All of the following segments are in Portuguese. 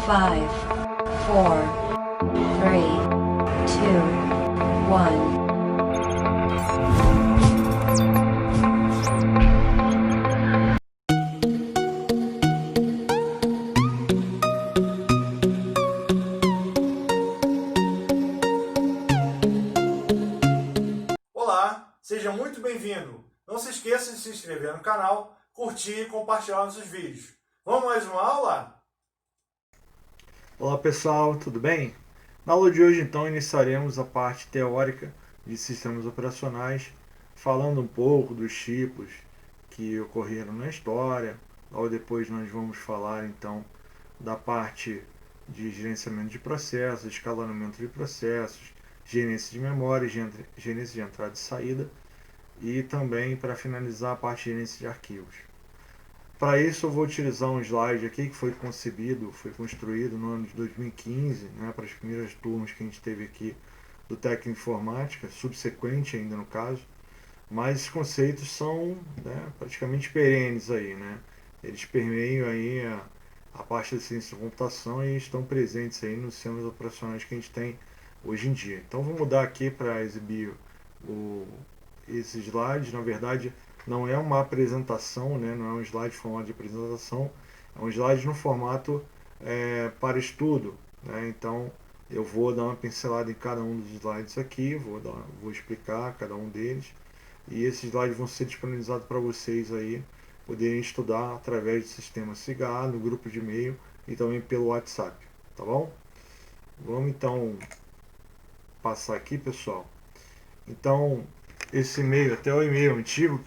5, 4, 3, 2, 1. Olá, seja muito bem-vindo. Não se esqueça de se inscrever no canal, curtir e compartilhar nossos vídeos. Vamos mais uma aula? Olá pessoal, tudo bem? Na aula de hoje então iniciaremos a parte teórica de sistemas operacionais, falando um pouco dos tipos que ocorreram na história. Logo depois nós vamos falar então da parte de gerenciamento de processos, escalonamento de processos, gerência de memória, gerência de entrada e saída e também para finalizar a parte de gerência de arquivos. Para isso eu vou utilizar um slide aqui que foi concebido, foi construído no ano de 2015, né, para as primeiras turmas que a gente teve aqui do técnico em informática, subsequente ainda no caso, mas esses conceitos são, né, praticamente perenes aí, né? Eles permeiam aí a parte da ciência da computação e estão presentes aí nos sistemas operacionais que a gente tem hoje em dia. Então vou mudar aqui para exibir o, esse slide. Na verdade não é uma apresentação, né? Não é um slide em formato de apresentação, é um slide no formato para estudo, né? Então eu vou dar uma pincelada em cada um dos slides aqui, vou explicar cada um deles e esses slides vão ser disponibilizados para vocês aí poderem estudar através do sistema SIGA, no grupo de e-mail e também pelo WhatsApp, tá bom? Vamos então passar aqui, pessoal. Então, esse e-mail, até o e-mail antigo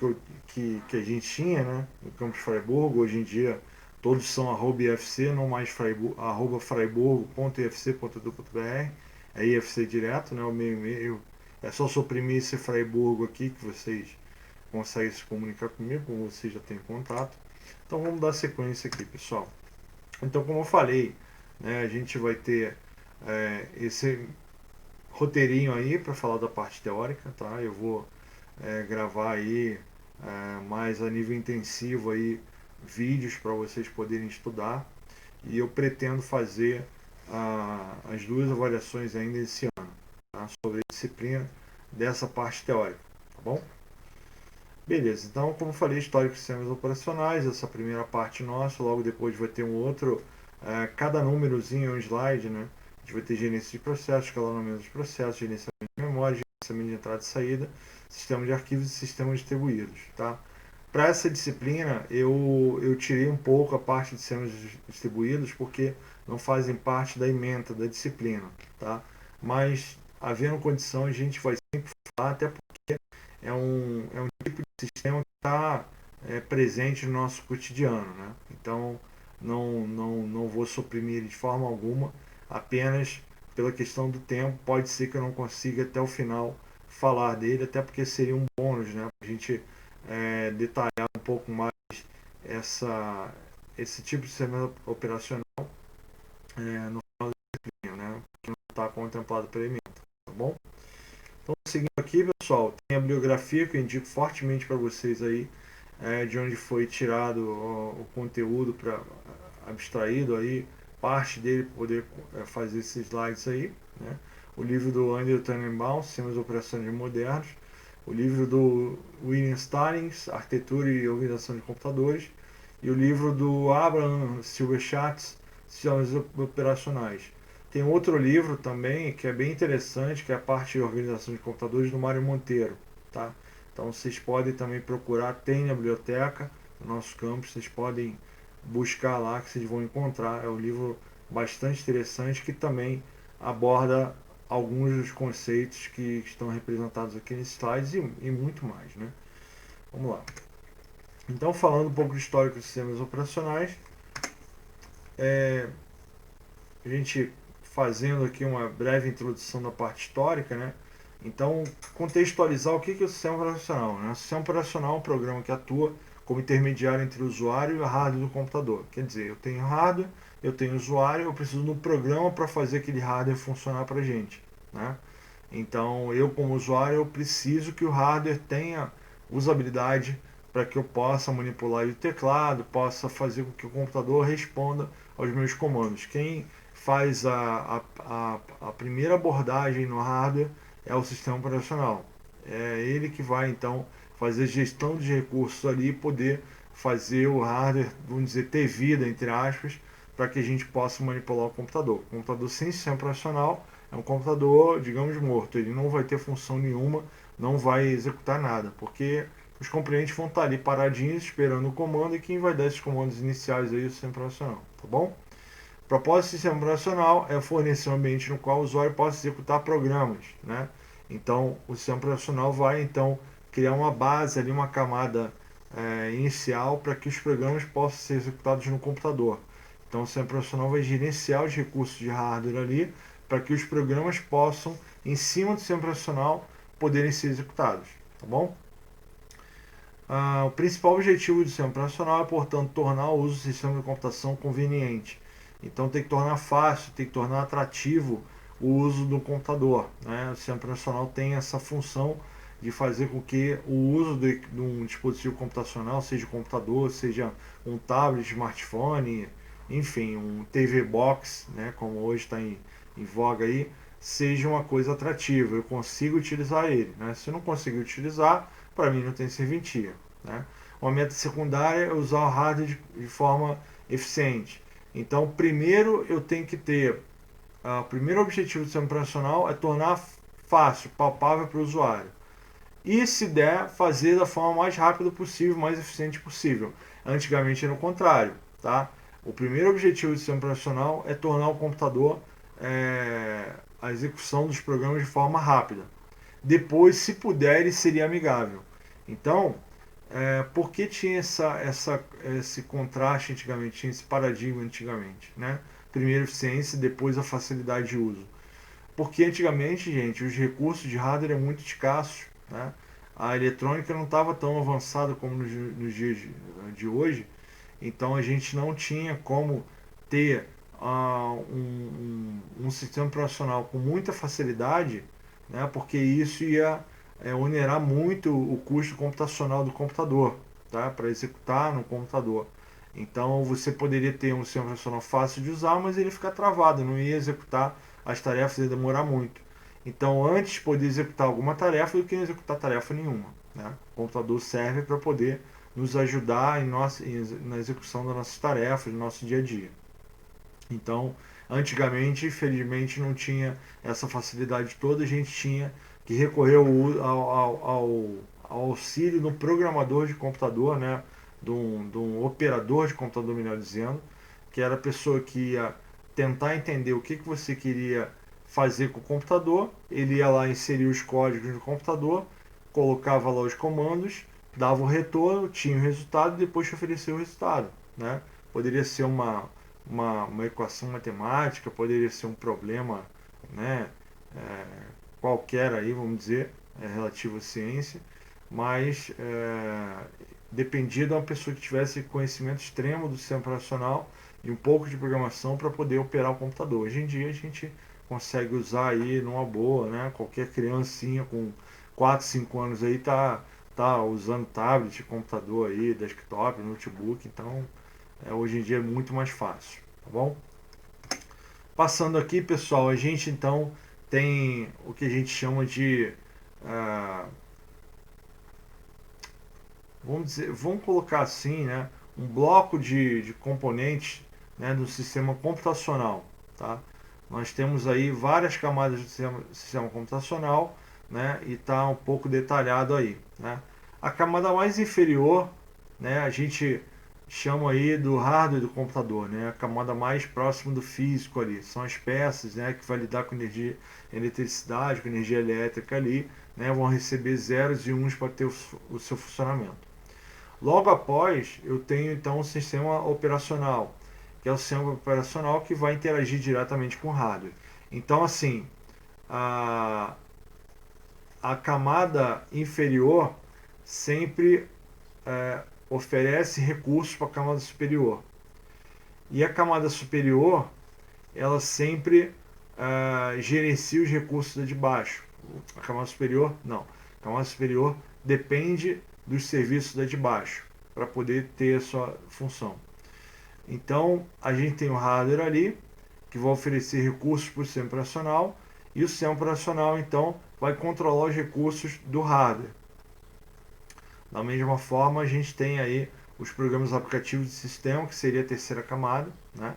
que a gente tinha, né, no Campus Freiburgo, hoje em dia todos são @ifc, não mais freiburgo.ifc.edu.br, é IFC direto, né, o meu e-mail. É só suprimir esse Freiburgo aqui que vocês conseguem se comunicar comigo, como vocês já têm contato. Então vamos dar sequência aqui, pessoal. Então, como eu falei, né, a gente vai ter esse roteirinho aí para falar da parte teórica, tá? Eu vou gravar aí mais a nível intensivo aí vídeos para vocês poderem estudar e eu pretendo fazer as duas avaliações ainda esse ano, tá? Sobre a disciplina dessa parte teórica, tá bom? Beleza, então como eu falei, histórico de sistemas operacionais, essa primeira parte nossa, logo depois vai ter um outro, cada númerozinho é um slide, né? A gente vai ter gerência de processos, escalonamento de processos, gerenciamento de memória, gerenciamento de entrada e saída, sistema de arquivos e sistemas distribuídos, tá? Para essa disciplina, eu tirei um pouco a parte de sistemas distribuídos, porque não fazem parte da ementa da disciplina, tá? Mas, havendo condição, a gente vai sempre falar, até porque é um tipo de sistema que está presente no nosso cotidiano, né? Então não vou suprimir ele de forma alguma, apenas pela questão do tempo, pode ser que eu não consiga até o final falar dele, até porque seria um bônus, né? Para a gente detalhar um pouco mais esse tipo de sistema operacional no final da disciplina, né? Que não está contemplado pela ementa, tá bom? Então, seguindo aqui, pessoal, tem a bibliografia que eu indico fortemente para vocês aí, de onde foi tirado o conteúdo para abstraído aí, parte dele para poder fazer esses slides aí, né? O livro do Andrew Tannenbaum, Sistemas Operacionais Modernos, o livro do William Stallings, Arquitetura e Organização de Computadores, e o livro do Abraham Silverschatz, Sistemas Operacionais. Tem outro livro também que é bem interessante, que é a parte de organização de computadores do Mário Monteiro, tá? Então vocês podem também procurar, tem na biblioteca, no nosso campus, vocês podem buscar lá que vocês vão encontrar. É um livro bastante interessante que também aborda alguns dos conceitos que estão representados aqui nesses slides e muito mais, né? Vamos lá. Então, falando um pouco de histórico dos sistemas operacionais, a gente fazendo aqui uma breve introdução da parte histórica, né? Então, contextualizar o que é o sistema operacional, né? O sistema operacional é um programa que atua como intermediário entre o usuário e o hardware do computador. Quer dizer, eu tenho hardware, eu tenho usuário, eu preciso de um programa para fazer aquele hardware funcionar para a gente, né? Então, eu como usuário, eu preciso que o hardware tenha usabilidade, para que eu possa manipular o teclado, possa fazer com que o computador responda aos meus comandos. Quem faz a primeira abordagem no hardware é o sistema operacional. É ele que vai então fazer gestão de recursos ali e poder fazer o hardware, vamos dizer, ter vida, entre aspas, para que a gente possa manipular o computador. O computador sem sistema operacional é um computador, digamos, morto. Ele não vai ter função nenhuma, não vai executar nada, porque os componentes vão estar ali paradinhos esperando o comando, e quem vai dar esses comandos iniciais aí é o sistema operacional, tá bom? O propósito do sistema operacional é fornecer um ambiente no qual o usuário possa executar programas, né? Então, o sistema operacional vai então criar uma base ali, uma camada inicial para que os programas possam ser executados no computador. Então, o sistema operacional vai gerenciar os recursos de hardware ali para que os programas possam, em cima do sistema operacional, poderem ser executados, tá bom? O principal objetivo do sistema operacional é, portanto, tornar o uso do sistema de computação conveniente. Então tem que tornar fácil, tem que tornar atrativo o uso do computador, né? O sistema operacional tem essa função de fazer com que o uso de um dispositivo computacional, seja computador, seja um tablet, smartphone, enfim, um TV Box, né, como hoje está em voga aí, seja uma coisa atrativa, eu consigo utilizar ele, né? Se eu não conseguir utilizar, para mim não tem serventia, né? Uma meta secundária é usar o hardware de forma eficiente. Então, primeiro eu tenho que ter, o primeiro objetivo do sistema operacional é tornar fácil, palpável para o usuário. E, se der, fazer da forma mais rápida possível, mais eficiente possível. Antigamente era o contrário, tá? O primeiro objetivo do sistema operacional é tornar o computador, a execução dos programas de forma rápida. Depois, se puder, ele seria amigável. Então, por que tinha esse contraste antigamente, tinha esse paradigma antigamente, né? Primeiro eficiência, depois a facilidade de uso. Porque antigamente, gente, os recursos de hardware eram muito escassos, né? A eletrônica não estava tão avançada como nos dias de hoje, então a gente não tinha como ter um sistema operacional com muita facilidade, né? Porque isso ia onerar muito o custo computacional do computador, tá? Para executar no computador. Então você poderia ter um sistema operacional fácil de usar, mas ele ficar travado, não ia executar as tarefas, ia demorar muito. Então, antes poder executar alguma tarefa do que não executar tarefa nenhuma, né? O computador serve para poder nos ajudar na execução das nossas tarefas, do nosso dia a dia. Então, antigamente, infelizmente, não tinha essa facilidade toda, a gente tinha que recorrer ao auxílio de um programador de computador, né? De um operador de computador, melhor dizendo, que era a pessoa que ia tentar entender o que você queria fazer com o computador, ele ia lá inserir os códigos no computador, colocava lá os comandos, dava o retorno, tinha o resultado e depois te oferecia o resultado, né? Poderia ser uma equação matemática, poderia ser um problema, né, qualquer aí, vamos dizer, relativo à ciência, mas dependia de uma pessoa que tivesse conhecimento extremo do sistema operacional e um pouco de programação para poder operar o computador. Hoje em dia a gente consegue usar aí numa boa, né? Qualquer criancinha com 4, 5 anos aí tá usando tablet, computador aí, desktop, notebook, então hoje em dia é muito mais fácil, tá bom? Passando aqui, pessoal, a gente então tem o que a gente chama de vamos colocar assim, né, um bloco de componentes, né, do sistema computacional, tá? Nós temos aí várias camadas do sistema computacional, né, e está um pouco detalhado aí, né? A camada mais inferior, né, a gente chama aí do hardware do computador, né, a camada mais próxima do físico ali, são as peças, né, que vai lidar com energia, eletricidade, com energia elétrica ali, né, vão receber zeros e uns para ter o seu funcionamento. Logo após, eu tenho então o sistema operacional, que é o sistema operacional que vai interagir diretamente com o hardware. Então, assim, a camada inferior sempre oferece recursos para a camada superior. E a camada superior, ela sempre gerencia os recursos da de baixo. A camada superior, não. A camada superior depende dos serviços da de baixo, para poder ter a sua função. Então, a gente tem o hardware ali, que vai oferecer recursos para o sistema operacional, e o sistema operacional, então, vai controlar os recursos do hardware. Da mesma forma, a gente tem aí os programas aplicativos de sistema, que seria a terceira camada, né?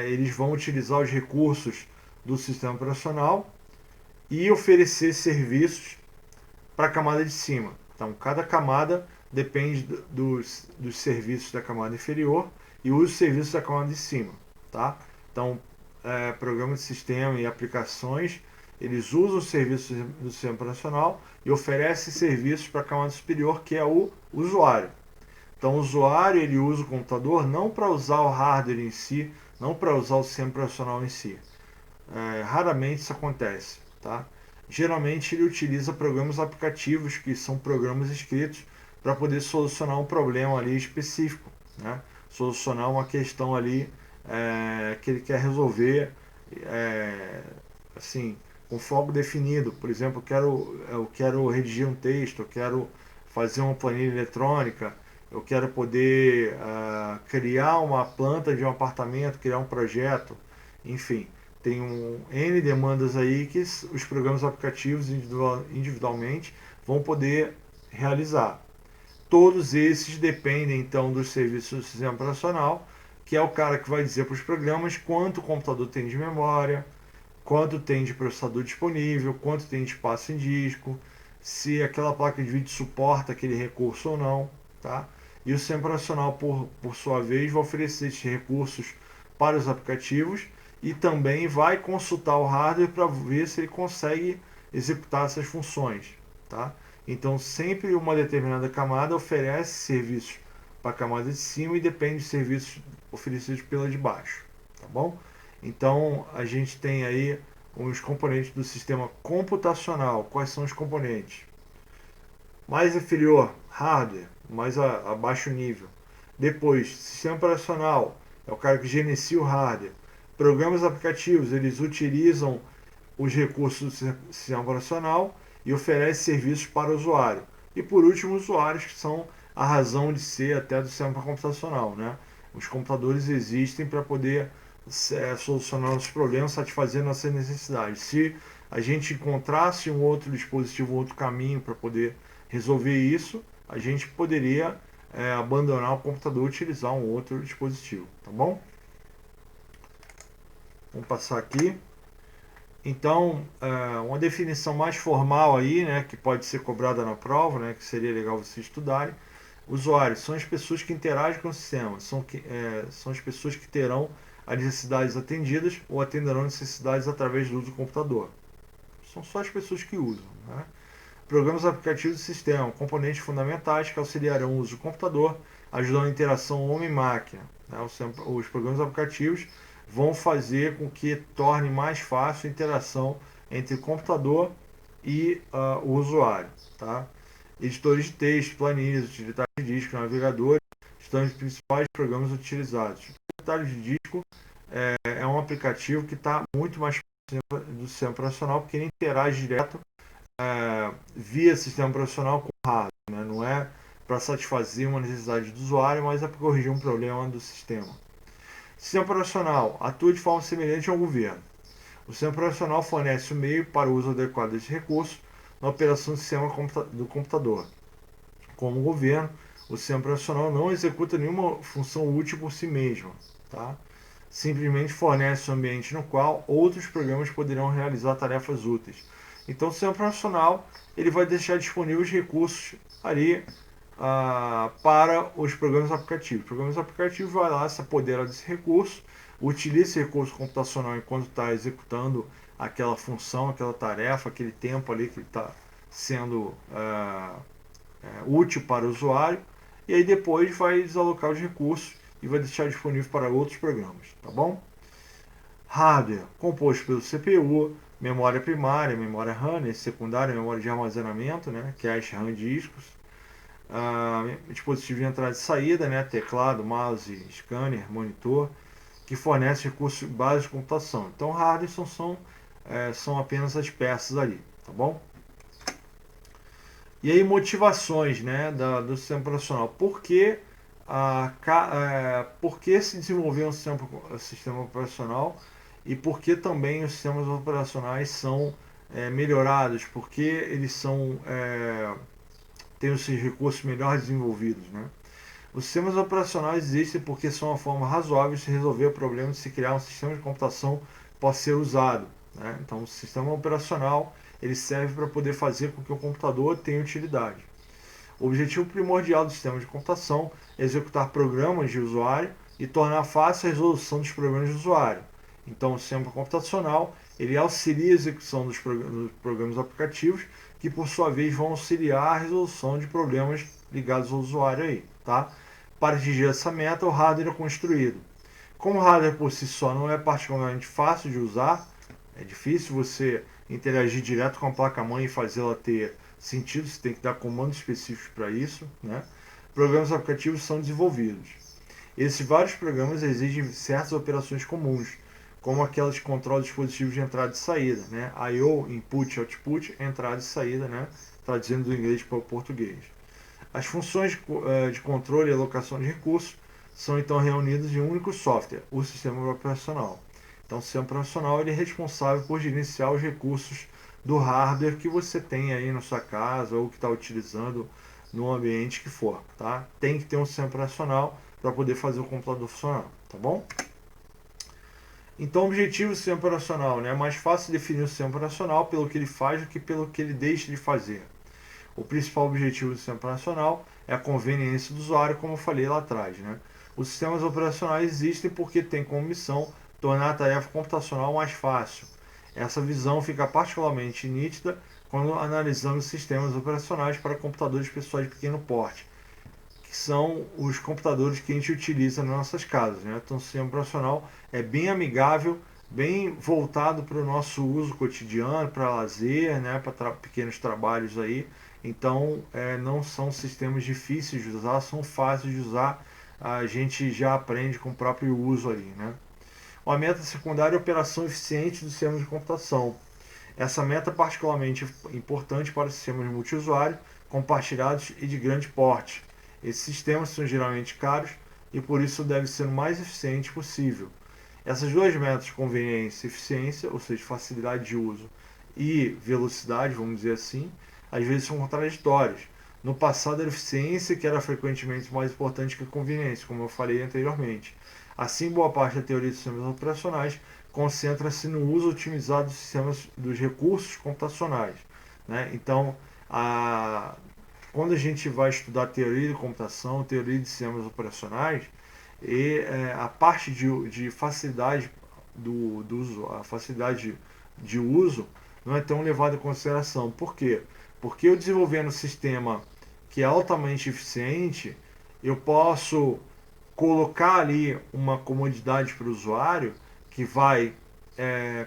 Eles vão utilizar os recursos do sistema operacional e oferecer serviços para a camada de cima. Então, cada camada depende dos serviços da camada inferior e usa os serviços da camada de cima. Tá? Então, programas de sistema e aplicações, eles usam os serviços do sistema operacional e oferecem serviços para a camada superior, que é o usuário. Então, o usuário ele usa o computador não para usar o hardware em si, não para usar o sistema operacional em si. Raramente isso acontece. Tá? Geralmente ele utiliza programas aplicativos, que são programas escritos para poder solucionar um problema ali específico, né? Solucionar uma questão ali que ele quer resolver assim, com foco definido. Por exemplo, eu quero redigir um texto, eu quero fazer uma planilha eletrônica, eu quero poder criar uma planta de um apartamento, criar um projeto, enfim. Tem N demandas aí que os programas aplicativos individualmente vão poder realizar. Todos esses dependem então dos serviços do sistema operacional, que é o cara que vai dizer para os programas quanto o computador tem de memória, quanto tem de processador disponível, quanto tem de espaço em disco, se aquela placa de vídeo suporta aquele recurso ou não. Tá? E o sistema operacional, por sua vez, vai oferecer esses recursos para os aplicativos e também vai consultar o hardware para ver se ele consegue executar essas funções. Tá? Então, sempre uma determinada camada oferece serviços para a camada de cima e depende dos serviços oferecidos pela de baixo. Tá bom? Então, a gente tem aí os componentes do sistema computacional. Quais são os componentes? Mais inferior, hardware, mais a baixo nível. Depois, sistema operacional, é o cara que gerencia o hardware. Programas aplicativos, eles utilizam os recursos do sistema operacional e oferecem serviços para o usuário. E por último, usuários, que são a razão de ser até do sistema computacional. Né? Os computadores existem para poder solucionar nossos problemas, satisfazer nossas necessidades. Se a gente encontrasse um outro dispositivo, um outro caminho para poder resolver isso, a gente poderia abandonar o computador e utilizar um outro dispositivo. Tá bom? Vamos passar aqui. Então, uma definição mais formal aí, né, que pode ser cobrada na prova, né, que seria legal vocês estudarem. Usuários são as pessoas que interagem com o sistema, são as pessoas que terão as necessidades atendidas ou atenderão necessidades através do uso do computador. São só as pessoas que usam. Né? Programas aplicativos do sistema, componentes fundamentais que auxiliarão o uso do computador, ajudando a interação homem-máquina. Né? Os programas aplicativos vão fazer com que torne mais fácil a interação entre o computador e o usuário. Tá? Editores de texto, planilhas, utilitários de disco, navegadores são os principais programas utilizados. Utilitários de disco é um aplicativo que está muito mais próximo do sistema operacional, porque ele interage direto via sistema operacional com o hardware. Né? Não é para satisfazer uma necessidade do usuário, mas é para corrigir um problema do sistema. Sistema operacional atua de forma semelhante ao governo. O sistema operacional fornece o meio para o uso adequado desses recursos na operação do sistema do computador. Como governo, o sistema operacional não executa nenhuma função útil por si mesmo. Tá? Simplesmente fornece um ambiente no qual outros programas poderão realizar tarefas úteis. Então, o sistema operacional ele vai deixar disponíveis recursos ali para os programas aplicativos. Os programas aplicativos vai lá, se apodera desse recurso, utiliza esse recurso computacional enquanto está executando aquela função, aquela tarefa, aquele tempo ali que está sendo útil para o usuário, e aí depois vai desalocar os recursos e vai deixar disponível para outros programas, tá bom? Hardware, composto pelo CPU, memória primária, memória RAM, secundária, memória de armazenamento, né, que é as RAM discos, dispositivo de entrada e saída, né, teclado, mouse, scanner, monitor, que fornece recursos básicos de computação. Então, hardware são apenas as peças ali, tá bom? E aí motivações, né, do sistema operacional. Por que se desenvolveu sistema operacional e por que também os sistemas operacionais são melhorados, porque eles têm os seus recursos melhor desenvolvidos, né? Os sistemas operacionais existem porque são uma forma razoável de se resolver o problema de se criar um sistema de computação que possa ser usado, né? Então, o sistema operacional ele serve para poder fazer com que o computador tenha utilidade. O objetivo primordial do sistema de computação é executar programas de usuário e tornar fácil a resolução dos problemas de usuário. Então, o sistema computacional ele auxilia a execução dos programas aplicativos que, por sua vez, vão auxiliar a resolução de problemas ligados ao usuário aí, tá? Para atingir essa meta, o hardware é construído. Como o hardware por si só não é particularmente fácil de usar, é difícil você interagir direto com a placa-mãe e fazê-la ter sentido, você tem que dar comandos específicos para isso, né? Programas aplicativos são desenvolvidos. Esses vários programas exigem certas operações comuns, como aquelas que controlam dispositivos de entrada e saída, né? I/O, input, output, entrada e saída, né? Traduzindo do inglês para o português. As funções de controle e alocação de recursos são então reunidas em um único software, o sistema operacional. Então, o sistema operacional ele é responsável por gerenciar os recursos do hardware que você tem aí na sua casa ou que está utilizando no ambiente que for, tá? Tem que ter um sistema operacional para poder fazer o computador funcionar, tá bom? Então, o objetivo do sistema operacional, né? É mais fácil definir o sistema operacional pelo que ele faz do que pelo que ele deixa de fazer. O principal objetivo do sistema operacional é a conveniência do usuário, como eu falei lá atrás, né? Os sistemas operacionais existem porque têm como missão tornar a tarefa computacional mais fácil. Essa visão fica particularmente nítida quando analisamos sistemas operacionais para computadores pessoais de pequeno porte, que são os computadores que a gente utiliza nas nossas casas, né? Então, o sistema operacional é bem amigável, bem voltado para o nosso uso cotidiano, para lazer, né? Para pequenos trabalhos aí. Então, não são sistemas difíceis de usar, são fáceis de usar. A gente já aprende com o próprio uso ali, né? Uma meta secundária é a operação eficiente do sistema de computação. Essa meta é particularmente importante para sistemas multiusuário, compartilhados e de grande porte. Esses sistemas são geralmente caros e por isso deve ser o mais eficiente possível. Essas duas metas, conveniência e eficiência, ou seja, facilidade de uso e velocidade, vamos dizer assim, às vezes são contraditórias. No passado, a eficiência que era frequentemente mais importante que a conveniência, como eu falei anteriormente. Assim, boa parte da teoria dos sistemas operacionais concentra-se no uso otimizado dos sistemas dos recursos computacionais, né? Então, quando a gente vai estudar teoria de computação, teoria de sistemas operacionais, a parte de facilidade do uso, a facilidade de uso não é tão levada em consideração. Por quê? Porque eu desenvolvendo um sistema que é altamente eficiente, eu posso colocar ali uma comodidade para o usuário que vai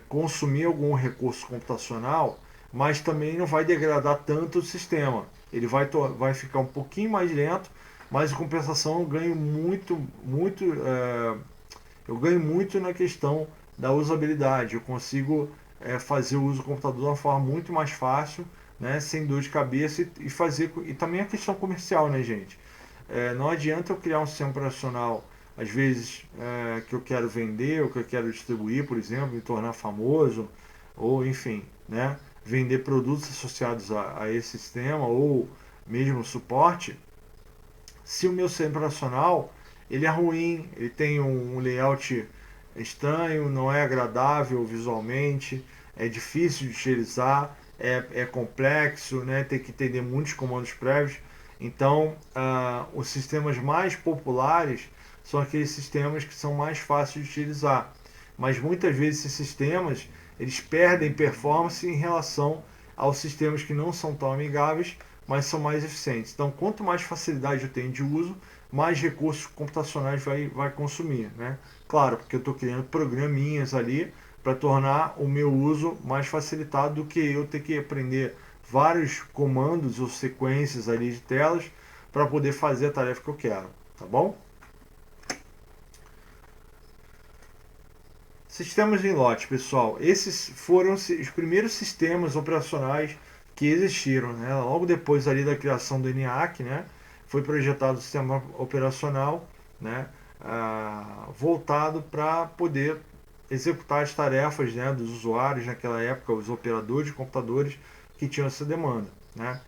consumir algum recurso computacional, mas também não vai degradar tanto o sistema. Ele vai ficar um pouquinho mais lento, mas em compensação eu ganho muito na questão da usabilidade. Eu consigo fazer o uso do computador de uma forma muito mais fácil, né, sem dor de cabeça e também a questão comercial, né, gente? Não adianta eu criar um sistema operacional, às vezes, que eu quero vender ou que eu quero distribuir, por exemplo, me tornar famoso, ou enfim, né, vender produtos associados a esse sistema, ou mesmo suporte, se o meu sistema operacional ele é ruim, ele tem um layout estranho, não é agradável visualmente, é difícil de utilizar, é complexo, né, tem que entender muitos comandos prévios. Então, os sistemas mais populares são aqueles sistemas que são mais fáceis de utilizar. Mas muitas vezes esses sistemas eles perdem performance em relação aos sistemas que não são tão amigáveis, mas são mais eficientes. Então, quanto mais facilidade eu tenho de uso, mais recursos computacionais vai consumir, né? Claro, porque eu estou criando programinhas ali para tornar o meu uso mais facilitado do que eu ter que aprender vários comandos ou sequências ali de telas para poder fazer a tarefa que eu quero, tá bom? Sistemas em lote, pessoal. Esses foram os primeiros sistemas operacionais que existiram, né? Logo depois ali da criação do ENIAC, né, foi projetado o sistema operacional, né, voltado para poder executar as tarefas, né, dos usuários naquela época, os operadores de computadores que tinham essa demanda, né.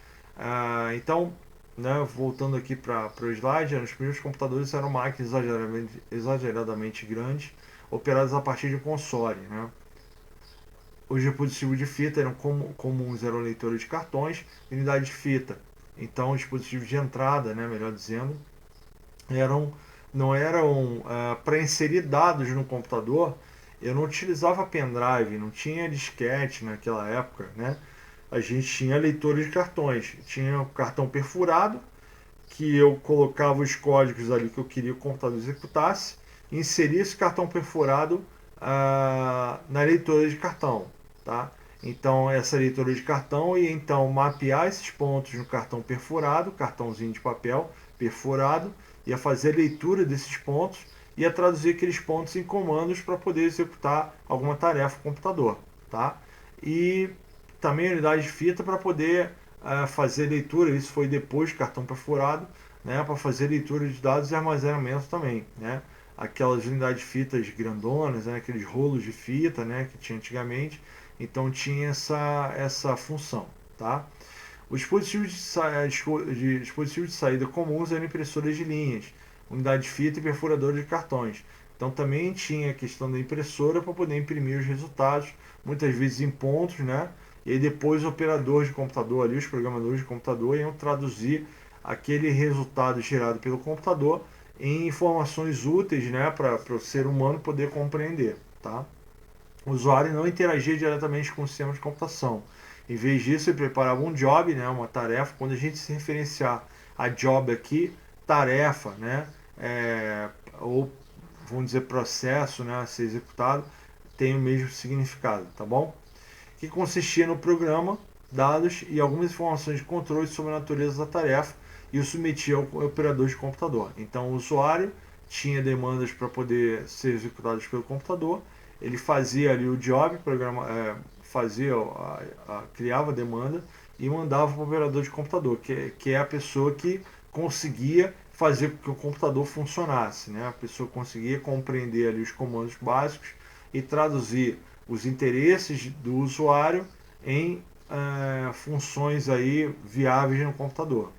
Então, né, voltando aqui para o slide, os primeiros computadores eram máquinas exageradamente grandes, operadas a partir de console, né. Os dispositivos de fita eram comuns, eram leitores de cartões e unidade de fita. Então, os dispositivos de entrada, né, melhor dizendo, não eram para inserir dados no computador. Eu não utilizava pendrive, não tinha disquete naquela época, né? A gente tinha leitores de cartões, tinha o cartão perfurado, que eu colocava os códigos ali que eu queria que o computador executasse, e inseria esse cartão perfurado na leitora de cartão, tá? Então essa leitora de cartão ia então mapear esses pontos no cartão perfurado, cartãozinho de papel perfurado, ia fazer a leitura desses pontos, ia traduzir aqueles pontos em comandos para poder executar alguma tarefa no computador, tá? E também a unidade de fita para poder fazer leitura, isso foi depois do cartão perfurado, né, para fazer leitura de dados e armazenamento também, né? Aquelas unidades de fitas grandonas, né, aqueles rolos de fita, né, que tinha antigamente, então tinha essa função, tá? Os dispositivos de saída comuns eram impressoras de linhas, unidade de fita e perfurador de cartões. Então também tinha a questão da impressora para poder imprimir os resultados, muitas vezes em pontos, né? E aí depois o operador de computador ali, os programadores de computador iam traduzir aquele resultado gerado pelo computador em informações úteis, né, para o ser humano poder compreender, tá? O usuário não interagia diretamente com o sistema de computação. Em vez disso, ele preparava um job, né, uma tarefa. Quando a gente se referenciar a job aqui, tarefa, né, ou vamos dizer processo, né, a ser executado, tem o mesmo significado, tá bom? Que consistia no programa, dados e algumas informações de controle sobre a natureza da tarefa e o submetia ao operador de computador. Então o usuário tinha demandas para poder ser executadas pelo computador, ele fazia ali o job, criava a demanda e mandava para o operador de computador, que é a pessoa que conseguia fazer com que o computador funcionasse, né? A pessoa conseguia compreender ali os comandos básicos e traduzir os interesses do usuário em funções aí viáveis no computador.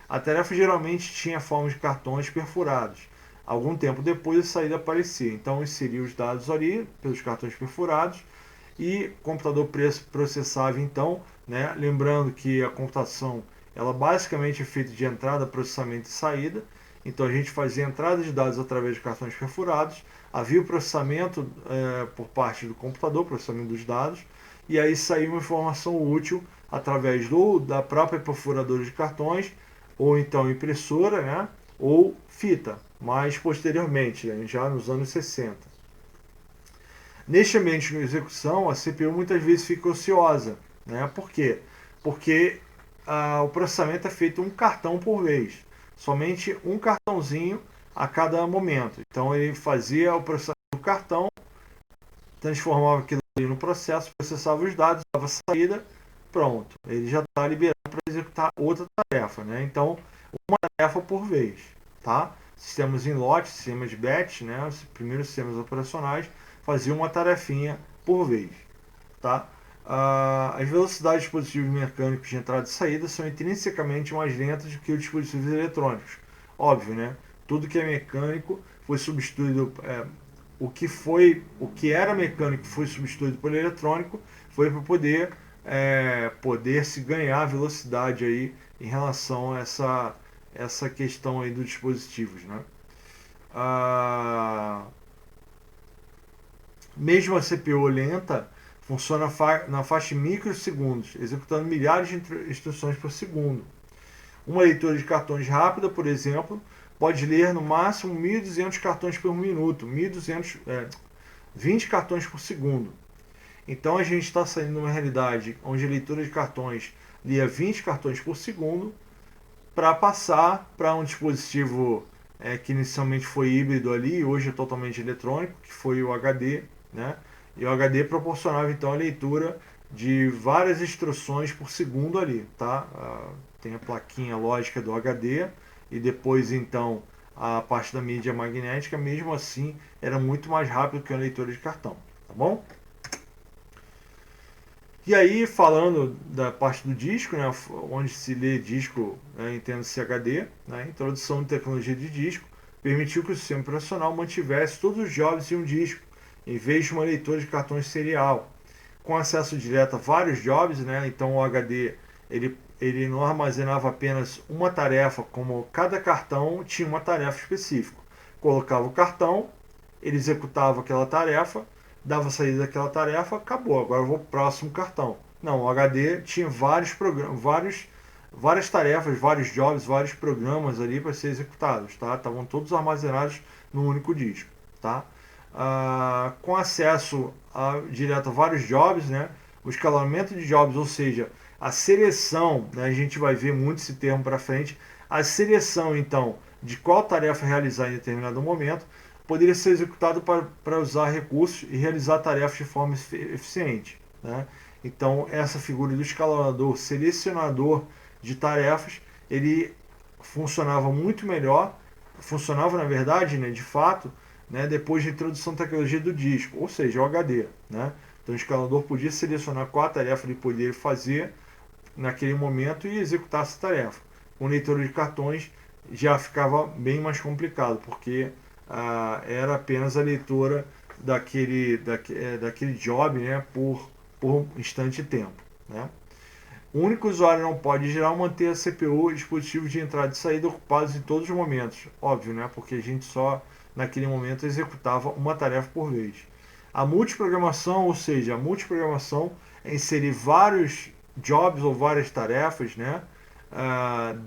A tarefa geralmente tinha forma de cartões perfurados. Algum tempo depois a saída aparecia. Então inseria os dados ali pelos cartões perfurados e o computador processava então, né? Lembrando que a computação ela basicamente é feita de entrada, processamento e saída. Então a gente fazia entrada de dados através de cartões perfurados, havia o processamento por parte do computador, processamento dos dados, e aí saía uma informação útil através da própria perfuradora de cartões, ou então impressora, né, ou fita, mais posteriormente, já nos anos 60. Neste ambiente de execução, a CPU muitas vezes fica ociosa. Né? Por quê? Porque o processamento é feito um cartão por vez. Somente um cartãozinho a cada momento. Então ele fazia o processamento do cartão, transformava aquilo ali no processo, processava os dados, dava saída, pronto. Ele já está liberado para executar outra tarefa. Né? Então, uma tarefa por vez. Tá? Sistemas em lote, sistemas de batch, né? Os primeiros sistemas operacionais, faziam uma tarefinha por vez. Tá? As velocidades de dispositivos mecânicos de entrada e saída são intrinsecamente mais lentas do que os dispositivos eletrônicos. Óbvio, né? Tudo que é mecânico foi substituído. O que era mecânico foi substituído por eletrônico, foi para poder se ganhar velocidade aí em relação a essa questão aí dos dispositivos, né? Mesmo a CPU lenta funciona na faixa de microsegundos, executando milhares de instruções por segundo. Uma leitura de cartões rápida, por exemplo, pode ler no máximo 1.200 cartões por minuto, 20 cartões por segundo. Então a gente está saindo de uma realidade onde a leitura de cartões lia 20 cartões por segundo para passar para um dispositivo que inicialmente foi híbrido ali e hoje é totalmente eletrônico, que foi o HD, né? E o HD proporcionava então a leitura de várias instruções por segundo ali, tá? Tem a plaquinha lógica do HD e depois então a parte da mídia magnética, mesmo assim era muito mais rápido que a leitura de cartão, tá bom? E aí, falando da parte do disco, né, onde se lê disco, né, entenda-se HD, né, introdução de tecnologia de disco, permitiu que o sistema operacional mantivesse todos os jobs em um disco, em vez de uma leitura de cartões serial. Com acesso direto a vários jobs, né, então o HD ele não armazenava apenas uma tarefa, como cada cartão tinha uma tarefa específica. Colocava o cartão, ele executava aquela tarefa, dava saída daquela tarefa, acabou, agora eu vou para o próximo cartão. Não, o HD tinha vários programas, várias tarefas, vários jobs, vários programas ali para ser executados, tá? Estavam todos armazenados num único disco, tá? Com acesso direto a vários jobs, né? O escalonamento de jobs, ou seja, a seleção, né? A gente vai ver muito esse termo para frente, a seleção então de qual tarefa realizar em determinado momento poderia ser executado para usar recursos e realizar tarefas de forma eficiente, né? Então essa figura do escalonador, selecionador de tarefas, ele funcionava muito melhor, funcionava na verdade, né, de fato, né, depois da introdução da tecnologia do disco, ou seja, o HD, né? Então o escalador podia selecionar qual tarefa ele poderia fazer naquele momento e executar essa tarefa. Com leitura de cartões já ficava bem mais complicado, porque era apenas a leitura daquele job, né, por instante de tempo, né? O único usuário não pode gerar ou manter a CPU e dispositivos de entrada e saída ocupados em todos os momentos. Óbvio, né? Porque a gente só naquele momento executava uma tarefa por vez. A multiprogramação, ou seja, a multiprogramação é inserir vários jobs ou várias tarefas, né,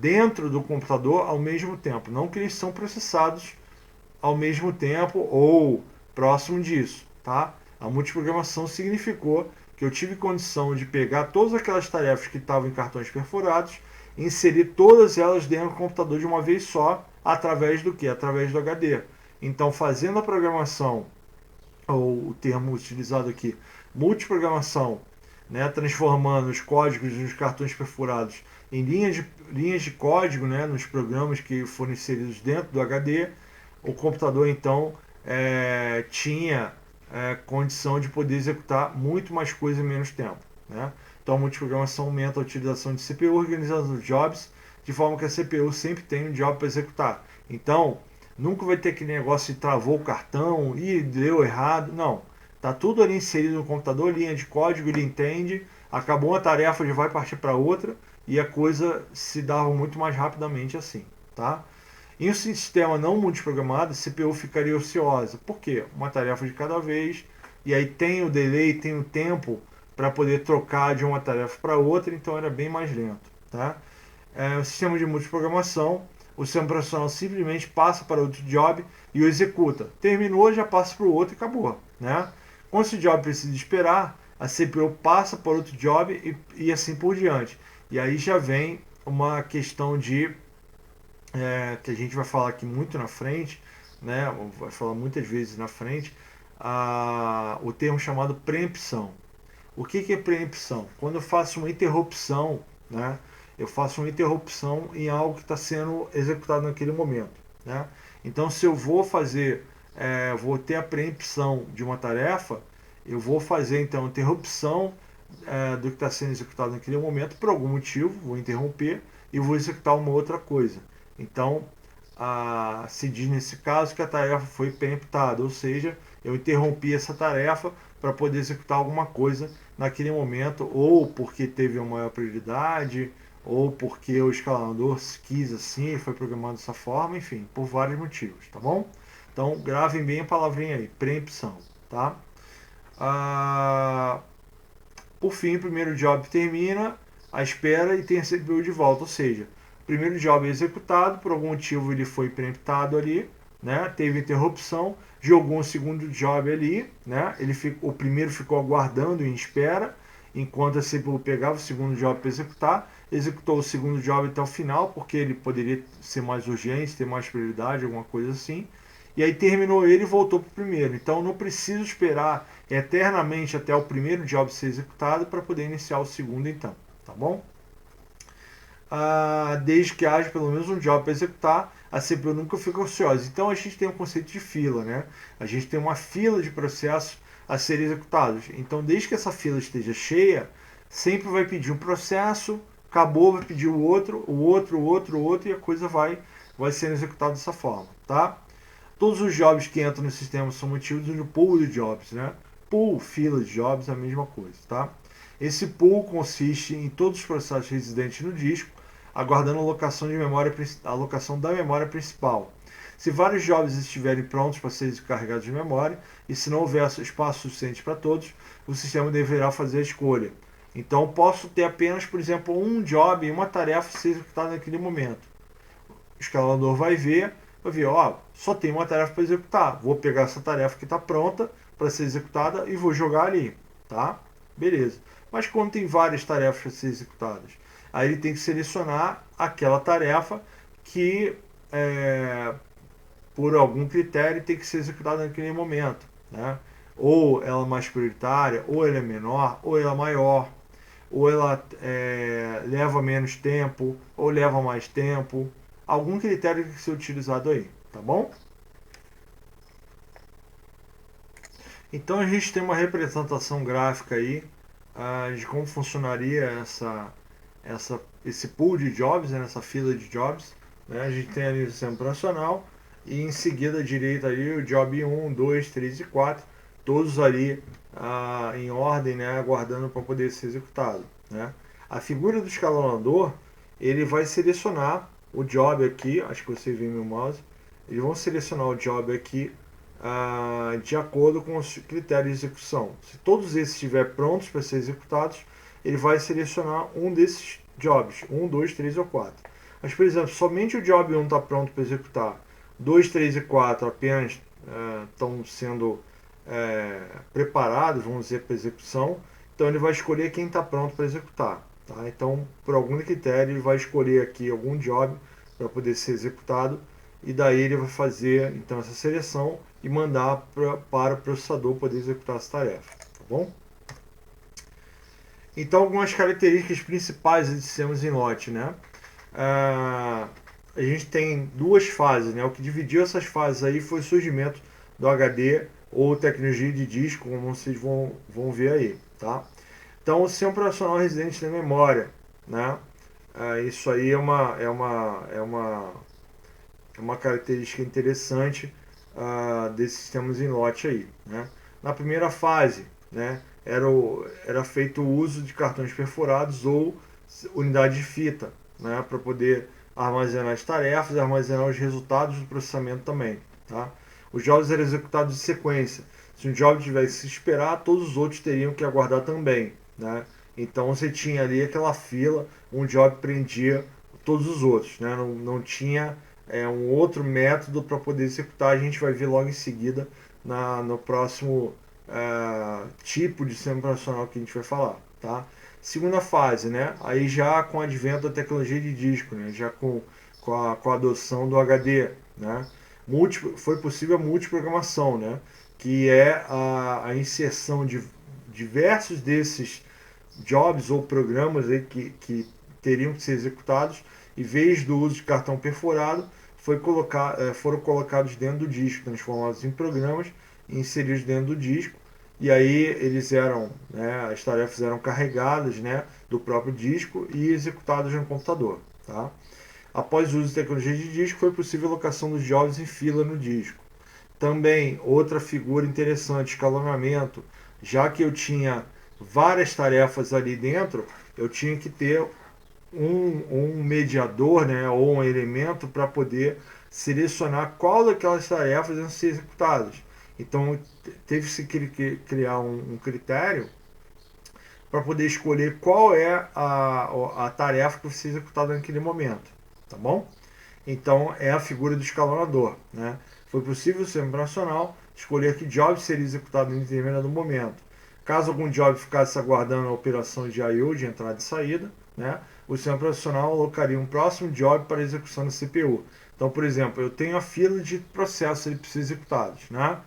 dentro do computador ao mesmo tempo. Não que eles são processados ao mesmo tempo ou próximo disso, tá? A multiprogramação significou que eu tive condição de pegar todas aquelas tarefas que estavam em cartões perfurados e inserir todas elas dentro do computador de uma vez só, através do que? Através do HD. Então, fazendo a programação, ou o termo utilizado aqui, multiprogramação, né, transformando os códigos dos cartões perfurados em linhas de código, né, nos programas que foram inseridos dentro do HD, o computador então tinha condição de poder executar muito mais coisa em menos tempo, né? Então a multiprogramação aumenta a utilização de CPU organizando os jobs de forma que a CPU sempre tem um job para executar. Então nunca vai ter aquele negócio de travou o cartão e deu errado, não. Tá tudo ali inserido no computador, linha de código, ele entende, acabou uma tarefa, ele vai partir para outra e a coisa se dava muito mais rapidamente assim, tá? Em um sistema não multiprogramado, a CPU ficaria ociosa. Por quê? Uma tarefa de cada vez, e aí tem o delay, tem o tempo para poder trocar de uma tarefa para outra, então era bem mais lento, tá? O sistema de multiprogramação, o sistema operacional simplesmente passa para outro job e o executa. Terminou, já passa para o outro e acabou, né? Quando esse job precisa esperar, a CPU passa para outro job e assim por diante. E aí já vem uma questão de que a gente vai falar aqui muito na frente, né, vai falar muitas vezes na frente, o termo chamado preempção. O que é preempção? Quando eu faço uma interrupção, né, eu faço uma interrupção em algo que está sendo executado naquele momento, né? Então, se eu vou fazer, vou ter a preempção de uma tarefa, eu vou fazer então a interrupção do que está sendo executado naquele momento por algum motivo, vou interromper e vou executar uma outra coisa. Então, se diz nesse caso que a tarefa foi preemptada, ou seja, eu interrompi essa tarefa para poder executar alguma coisa naquele momento, ou porque teve uma maior prioridade, ou porque o escalador quis assim, foi programado dessa forma, enfim, por vários motivos, tá bom? Então, gravem bem a palavrinha aí, preempção, tá? Por fim, o primeiro job termina, a espera e tem a CPU de volta, ou seja, o primeiro job é executado, por algum motivo ele foi preemptado ali, né? Teve interrupção, jogou um segundo job ali, né? O primeiro ficou aguardando em espera, enquanto a CPU pegava o segundo job para executar, executou o segundo job até o final, porque ele poderia ser mais urgente, ter mais prioridade, alguma coisa assim, e aí terminou ele e voltou para o primeiro. Então não preciso esperar eternamente até o primeiro job ser executado para poder iniciar o segundo então, tá bom? Desde que haja pelo menos um job para executar, a CPU nunca fica ociosa. Então a gente tem um conceito de fila, né? A gente tem uma fila de processos a serem executados. Então desde que essa fila esteja cheia, sempre vai pedir um processo, acabou, vai pedir o outro, e a coisa vai sendo executada dessa forma, tá? Todos os jobs que entram no sistema são mantidos no pool de jobs, né? Pool, fila de jobs, é a mesma coisa, tá? Esse pool consiste em todos os processos residentes no disco, aguardando a alocação da memória principal. Se vários jobs estiverem prontos para serem carregados de memória, e se não houver espaço suficiente para todos, o sistema deverá fazer a escolha. Então, posso ter apenas, por exemplo, um job e uma tarefa a ser executada naquele momento. O escalador vai ver, só tem uma tarefa para executar. Vou pegar essa tarefa que está pronta para ser executada e vou jogar ali, tá? Beleza. Mas quando tem várias tarefas para ser executadas, aí ele tem que selecionar aquela tarefa que, por algum critério, tem que ser executada naquele momento, né? Ou ela é mais prioritária, ou ela é menor, ou ela é maior, ou ela leva menos tempo, ou leva mais tempo. Algum critério tem que ser utilizado aí, tá bom? Então a gente tem uma representação gráfica aí de como funcionaria esse pool de jobs, né, essa fila de jobs, né? A gente tem ali o sistema operacional e em seguida à direita ali o job 1, 2, 3 e 4, todos ali em ordem, né, aguardando para poder ser executado, né? A figura do escalonador, ele vai selecionar o job aqui, acho que você vê meu mouse, eles vão selecionar o job aqui de acordo com os critérios de execução. Se todos esses estiverem prontos para ser executados, ele vai selecionar um desses jobs, 1, 2, 3 ou 4. Mas, por exemplo, somente o job 1 está pronto para executar, 2, 3 e 4 apenas estão sendo preparados, vamos dizer, para execução, então ele vai escolher quem está pronto para executar. Tá? Então, por algum critério, ele vai escolher aqui algum job para poder ser executado, e daí ele vai fazer então essa seleção e mandar para o processador poder executar essa tarefa, tá bom? Então, algumas características principais de sistemas em lote, né? A gente tem duas fases, né? O que dividiu essas fases aí foi o surgimento do HD ou tecnologia de disco, como vocês vão ver aí, tá? Então, o sistema operacional residente na memória, né? Isso aí é uma característica interessante desses sistemas em lote aí, né? Na primeira fase, né, era feito o uso de cartões perfurados ou unidade de fita, né, para poder armazenar as tarefas e armazenar os resultados do processamento também, tá? Os jobs eram executados em sequência. Se um job tivesse que esperar, todos os outros teriam que aguardar também, né? Então você tinha ali aquela fila, um job prendia todos os outros, né? Não tinha um outro método para poder executar. A gente vai ver logo em seguida no próximo tipo de sistema operacional que a gente vai falar, tá? Segunda fase, né? Aí já com o advento da tecnologia de disco, né? Já com a adoção do HD, né? Foi possível a multiprogramação, né? Que é a inserção de diversos desses jobs ou programas aí que teriam que ser executados, em vez do uso de cartão perfurado, foram colocados dentro do disco, transformados em programas e inseridos dentro do disco. E aí as tarefas eram carregadas, né, do próprio disco e executadas no computador, tá? Após o uso de tecnologia de disco, foi possível a alocação dos jobs em fila no disco. Também, outra figura interessante, escalonamento. Já que eu tinha várias tarefas ali dentro, eu tinha que ter um mediador, né, ou um elemento para poder selecionar qual daquelas tarefas iam ser executadas. Então, teve-se que criar um critério para poder escolher qual é a tarefa que vai ser executada naquele momento, tá bom? Então, é a figura do escalonador, né? Foi possível o sistema operacional escolher que job seria executado em determinado momento. Caso algum job ficasse aguardando a operação de I/O, de entrada e saída, né, o sistema operacional alocaria um próximo job para execução da CPU. Então, por exemplo, eu tenho a fila de processos ali para ser executados, né?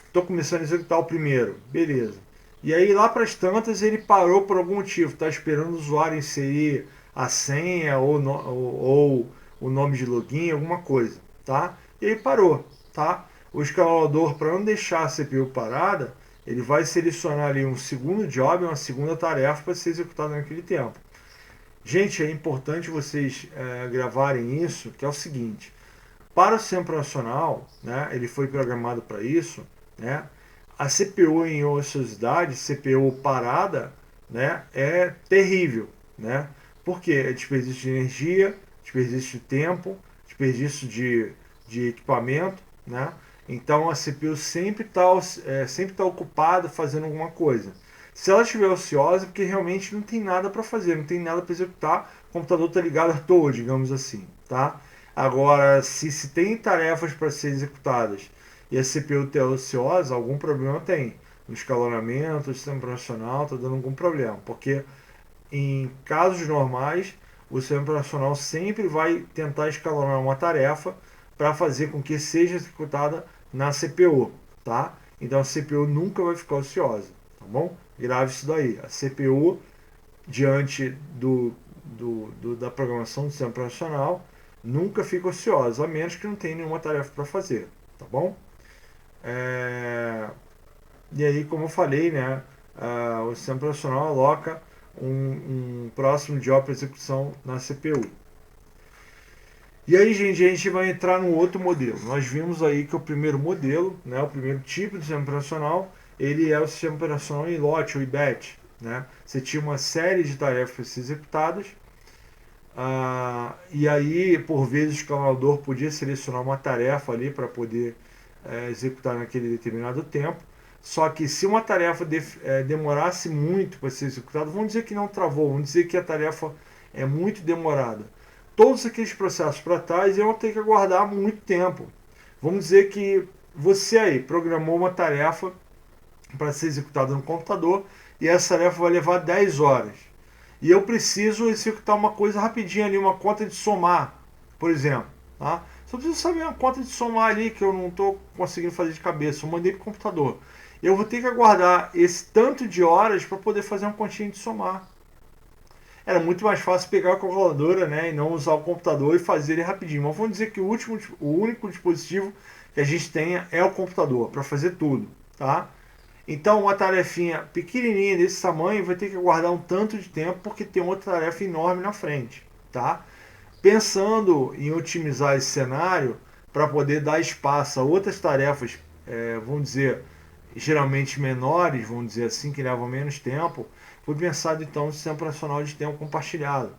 Estou começando a executar o primeiro, beleza. E aí lá para as tantas ele parou por algum motivo, está esperando o usuário inserir a senha ou o nome de login, alguma coisa, tá? E aí parou, tá? O escalador, para não deixar a CPU parada, ele vai selecionar ali um segundo job, uma segunda tarefa para ser executada naquele tempo. Gente, é importante vocês gravarem isso, que é o seguinte: para o sistema operacional, né, ele foi programado para isso, né, a CPU em ociosidade, CPU parada, né, é terrível, né? Porque é desperdício de energia, desperdício de tempo, desperdício de equipamento, né? Então a CPU sempre tá ocupada fazendo alguma coisa. Se ela estiver ociosa, é porque realmente não tem nada para fazer, não tem nada para executar, o computador está ligado à toa, digamos assim, tá? Agora, se tem tarefas para ser executadas e a CPU está ociosa, algum problema tem. No escalonamento, o sistema operacional está dando algum problema, porque em casos normais, o sistema operacional sempre vai tentar escalonar uma tarefa para fazer com que seja executada na CPU, tá? Então a CPU nunca vai ficar ociosa, tá bom? Grave isso daí. A CPU, diante da programação do sistema operacional, nunca fica ociosa, a menos que não tenha nenhuma tarefa para fazer, tá bom? E aí, como eu falei, né, o sistema operacional aloca um próximo job para execução na CPU. E aí, gente, a gente vai entrar no outro modelo. Nós vimos aí que o primeiro modelo, né, o primeiro tipo de sistema operacional, ele é o sistema operacional em lote ou em batch, né? Você tinha uma série de tarefas a ser executadas, e aí, por vezes, o escalador podia selecionar uma tarefa ali para poder executar naquele determinado tempo. Só que se uma tarefa demorasse muito para ser executada, vamos dizer que não travou, vamos dizer que a tarefa é muito demorada. Todos aqueles processos para trás iam ter que aguardar muito tempo. Vamos dizer que você aí programou uma tarefa para ser executada no computador e essa tarefa vai levar 10 horas. E eu preciso executar uma coisa rapidinho ali, uma conta de somar, por exemplo. Tá? Só preciso saber uma conta de somar ali que eu não estou conseguindo fazer de cabeça. Eu mandei para o computador. Eu vou ter que aguardar esse tanto de horas para poder fazer uma continha de somar. Era muito mais fácil pegar a calculadora, né, e não usar o computador e fazer ele rapidinho. Mas vamos dizer que o único dispositivo que a gente tenha é o computador para fazer tudo, tá? Então uma tarefinha pequenininha desse tamanho vai ter que aguardar um tanto de tempo porque tem outra tarefa enorme na frente, tá? Pensando em otimizar esse cenário para poder dar espaço a outras tarefas, vamos dizer, geralmente menores, vamos dizer assim, que levam menos tempo, foi pensado então no sistema operacional de tempo compartilhado.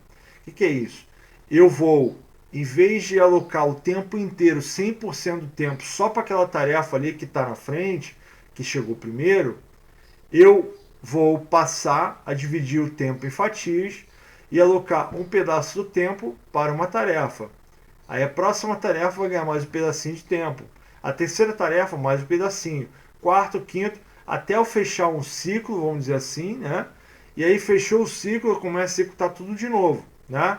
O que é isso? Eu vou, em vez de alocar o tempo inteiro, 100% do tempo, só para aquela tarefa ali que está na frente, que chegou primeiro, eu vou passar a dividir o tempo em fatias e alocar um pedaço do tempo para uma tarefa. Aí a próxima tarefa vai ganhar mais um pedacinho de tempo. A terceira tarefa, mais um pedacinho. Quarto, quinto, até eu fechar um ciclo, vamos dizer assim, né? E aí fechou o ciclo, eu começo a executar tudo de novo, né?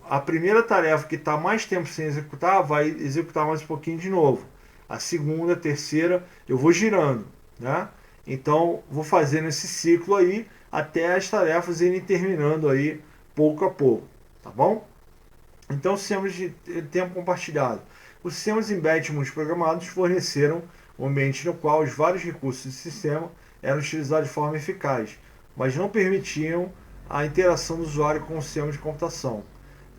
A primeira tarefa que está mais tempo sem executar, vai executar mais um pouquinho de novo. A segunda, a terceira, eu vou girando, né? Então, vou fazendo esse ciclo aí, até as tarefas irem terminando aí, pouco a pouco, tá bom? Então, sistemas de tempo compartilhado. Os sistemas embedded multiprogramados forneceram um ambiente no qual os vários recursos do sistema eram utilizados de forma eficaz, mas não permitiam a interação do usuário com o sistema de computação.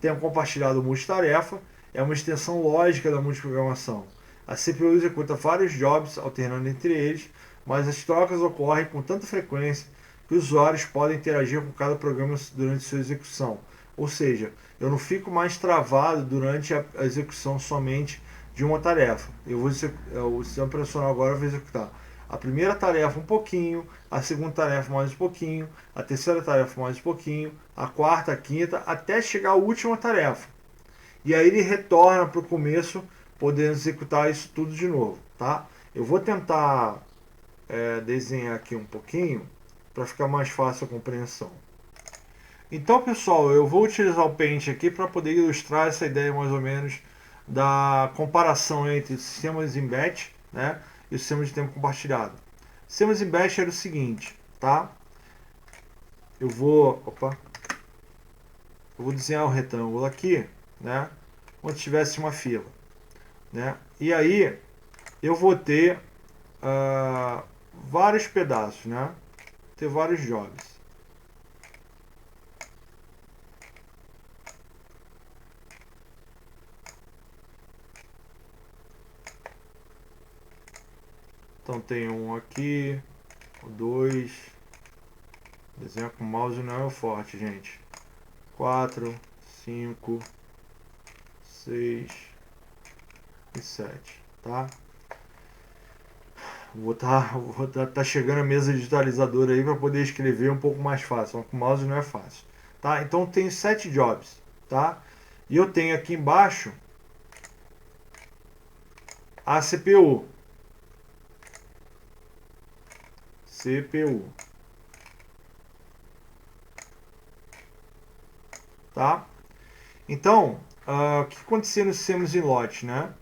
Tempo compartilhado multitarefa é uma extensão lógica da multiprogramação. A CPU executa vários jobs alternando entre eles, mas as trocas ocorrem com tanta frequência que os usuários podem interagir com cada programa durante sua execução. Ou seja, eu não fico mais travado durante a execução somente de uma tarefa. O sistema operacional agora vai executar a primeira tarefa um pouquinho, a segunda tarefa mais um pouquinho, a terceira tarefa mais um pouquinho, a quarta, a quinta, até chegar à última tarefa. E aí ele retorna para o começo, podendo executar isso tudo de novo, tá? Eu vou tentar desenhar aqui um pouquinho para ficar mais fácil a compreensão. Então, pessoal, eu vou utilizar o Paint aqui para poder ilustrar essa ideia mais ou menos da comparação entre sistemas em batch, né, e o sistema de tempo compartilhado. Sistemas em batch era o seguinte, tá? Eu vou desenhar um retângulo aqui, né, onde tivesse uma fila, né? E aí eu vou ter vários pedaços, né? Ter vários jobs. Então tem um aqui, dois. Desenhar com o mouse não é o forte, gente. 4, 5, 6 e 7, tá? Vou tá chegando a mesa digitalizadora aí para poder escrever um pouco mais fácil. Com o mouse não é fácil, tá? Então tenho 7 jobs, tá? E eu tenho aqui embaixo a CPU. Tá? Então, o que acontecia nos sistemas em lote, né?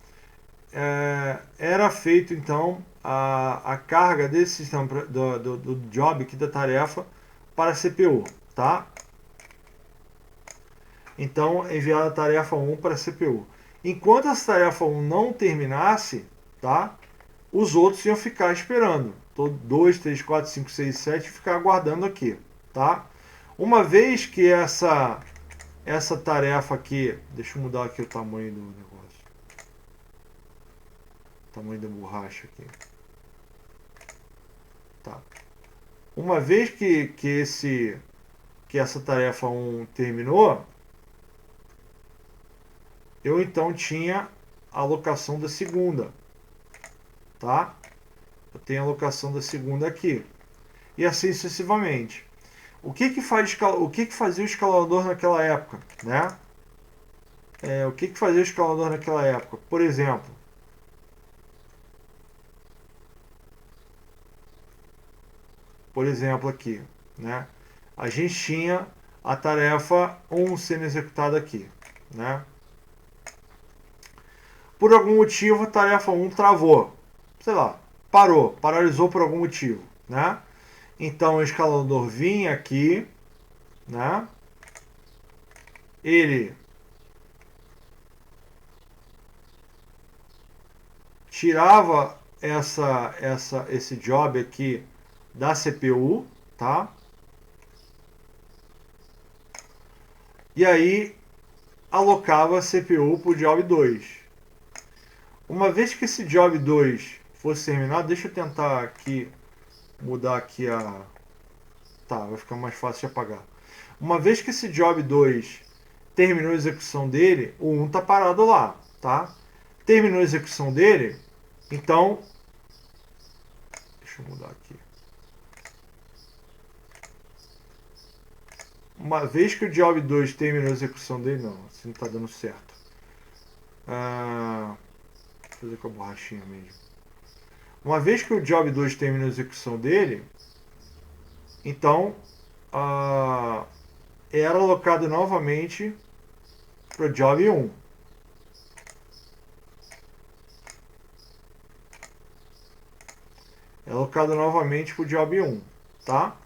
Era feito então a carga desse sistema do job aqui da tarefa para a CPU, tá? Então, enviar a tarefa 1 para a CPU. Enquanto essa tarefa 1 não terminasse, tá? Os outros iam ficar esperando. 2, 3, 4, 5, 6, 7 ficar aguardando aqui, tá? Uma vez que essa tarefa aqui, deixa eu mudar aqui o tamanho do negócio, tamanho da borracha aqui, tá? Uma vez que essa tarefa 1 terminou, eu então tinha a alocação da segunda, tá? Eu tenho a alocação da segunda aqui e assim sucessivamente. O que fazia o escalador naquela época, né? O que fazia o escalador naquela época? Por exemplo, aqui, né? A gente tinha a tarefa 1 sendo executada aqui, né? Por algum motivo a tarefa 1 travou, sei lá, paralisou por algum motivo, né? Então o escalador vinha aqui, né? Ele tirava esse job aqui da CPU, tá? E aí alocava a CPU para o job 2. Uma vez que esse job 2 fosse terminado, deixa eu tentar aqui mudar aqui a... Tá, vai ficar mais fácil de apagar. Uma vez que esse job 2 terminou a execução dele, o 1 tá parado lá, tá? Terminou a execução dele, então... Deixa eu mudar aqui. Uma vez que o job 2 terminou a execução dele, não, assim não tá dando certo. Vou fazer com a borrachinha mesmo. Uma vez que o job 2 terminou a execução dele, então era alocado novamente para o job 1. É alocado novamente para o job 1, tá?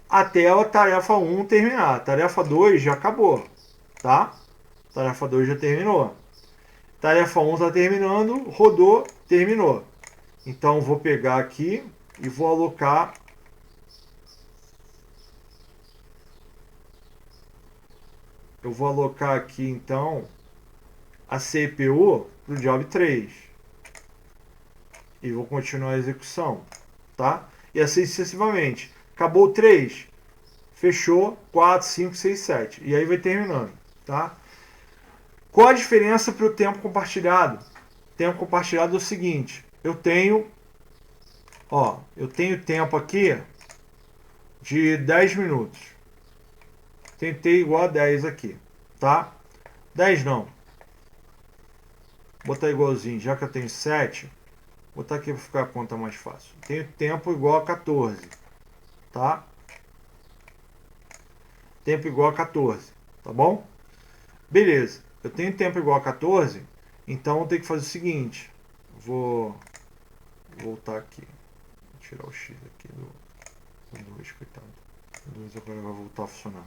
Até a tarefa 1 terminar. A tarefa 2 já acabou, tá? A tarefa 2 já terminou. Tarefa 1 está terminando, rodou, terminou. Então vou pegar aqui e vou alocar aqui então a CPU para o job 3 e vou continuar a execução, tá? E assim sucessivamente. Acabou o 3, fechou 4, 5, 6, 7 e aí vai terminando, tá? Qual a diferença para o tempo compartilhado? Tempo compartilhado é o seguinte: eu tenho tempo aqui de 10 minutos. Tentei igual a 10 aqui, tá? 10 não. Vou botar igualzinho, já que eu tenho 7, vou botar aqui para ficar a conta mais fácil. Tenho tempo igual a 14, tá? Tempo igual a 14, tá bom? Beleza, eu tenho tempo igual a 14, Então eu tenho que fazer o seguinte, vou voltar aqui, vou tirar o X aqui do 2, coitado. O 2 agora vai voltar a funcionar.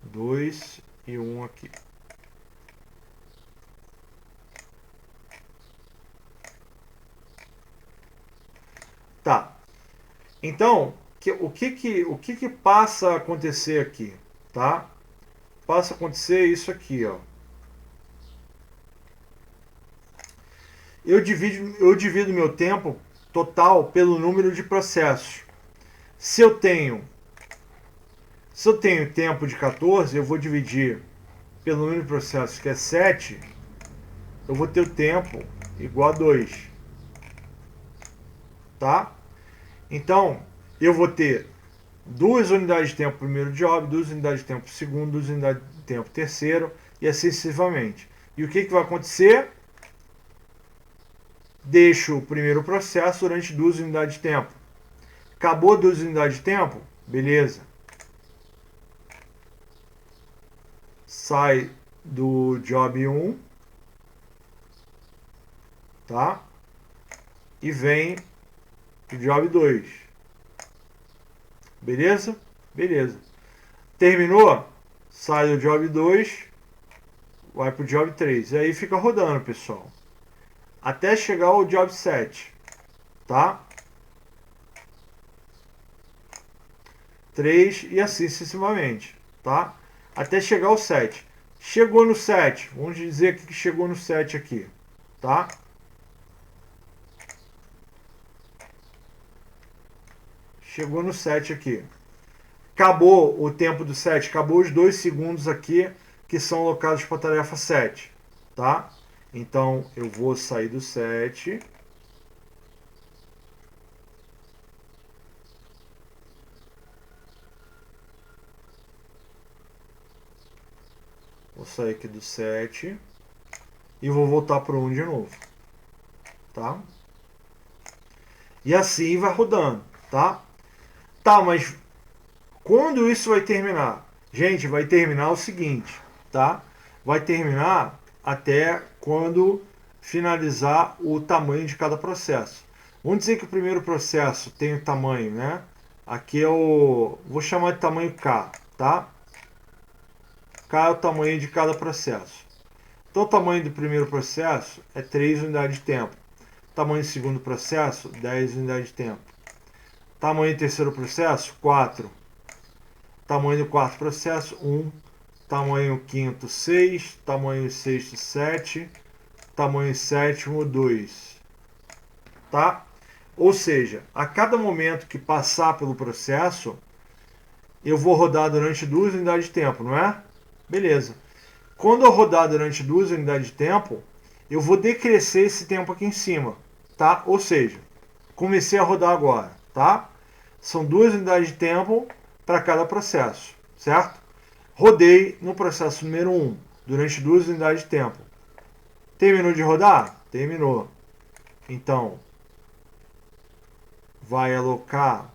2 e 1 aqui. Tá. Então, o que passa a acontecer aqui, tá? Passa a acontecer isso aqui, ó. Eu divido meu tempo total pelo número de processos. Se eu tenho tempo de 14, eu vou dividir pelo número de processos, que é 7, eu vou ter o tempo igual a 2. Tá? Então, eu vou ter 2 unidades de tempo primeiro job, 2 unidades de tempo segundo, 2 unidades de tempo terceiro, e assim sucessivamente. E o que vai acontecer? Deixo o primeiro processo durante 2 unidades de tempo. Acabou 2 unidades de tempo? Beleza. Sai do job 1, tá? E vem o job 2. Beleza? Beleza. Terminou? Sai do job 2, vai pro job 3. E aí fica rodando, pessoal. Até chegar ao job 7, tá? 3 e assim sucessivamente, tá? Até chegar ao 7. Chegou no 7, vamos dizer que chegou no 7 aqui, tá? Chegou no 7 aqui. Acabou o tempo do 7, acabou os 2 segundos aqui que são alocados para a tarefa 7, tá? Então eu vou sair do 7. Vou sair aqui do 7 e vou voltar para o 1 de novo, tá? E assim vai rodando, tá? Tá, mas quando isso vai terminar? Gente, vai terminar o seguinte, tá? Vai terminar até quando finalizar o tamanho de cada processo. Vamos dizer que o primeiro processo tem o tamanho, né? Aqui é o... vou chamar de tamanho K, tá? K é o tamanho de cada processo. Então o tamanho do primeiro processo é 3 unidades de tempo. Tamanho do segundo processo, 10 unidades de tempo. Tamanho do terceiro processo, 4. Tamanho do quarto processo, 1. Tamanho quinto, 6. Tamanho sexto, 7. Tamanho sétimo, 2. Tá? Ou seja, a cada momento que passar pelo processo, eu vou rodar durante 2 unidades de tempo, não é? Beleza. Quando eu rodar durante 2 unidades de tempo, eu vou decrescer esse tempo aqui em cima, tá? Ou seja, comecei a rodar agora, tá? São 2 unidades de tempo para cada processo, certo? Rodei no processo número 1 durante 2 unidades de tempo. Terminou de rodar? Terminou. Então, vai alocar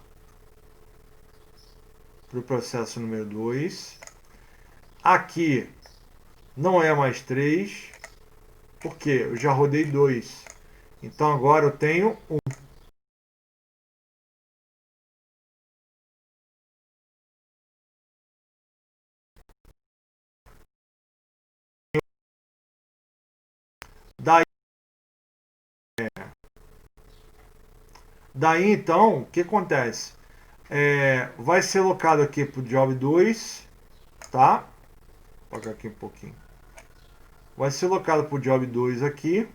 para o processo número 2. Aqui não é mais 3, porque eu já rodei 2. Então agora eu tenho 1. Daí então, o que acontece? Vai ser alocado aqui para o job 2, tá? Vou apagar aqui um pouquinho. Vai ser alocado para o job 2 aqui,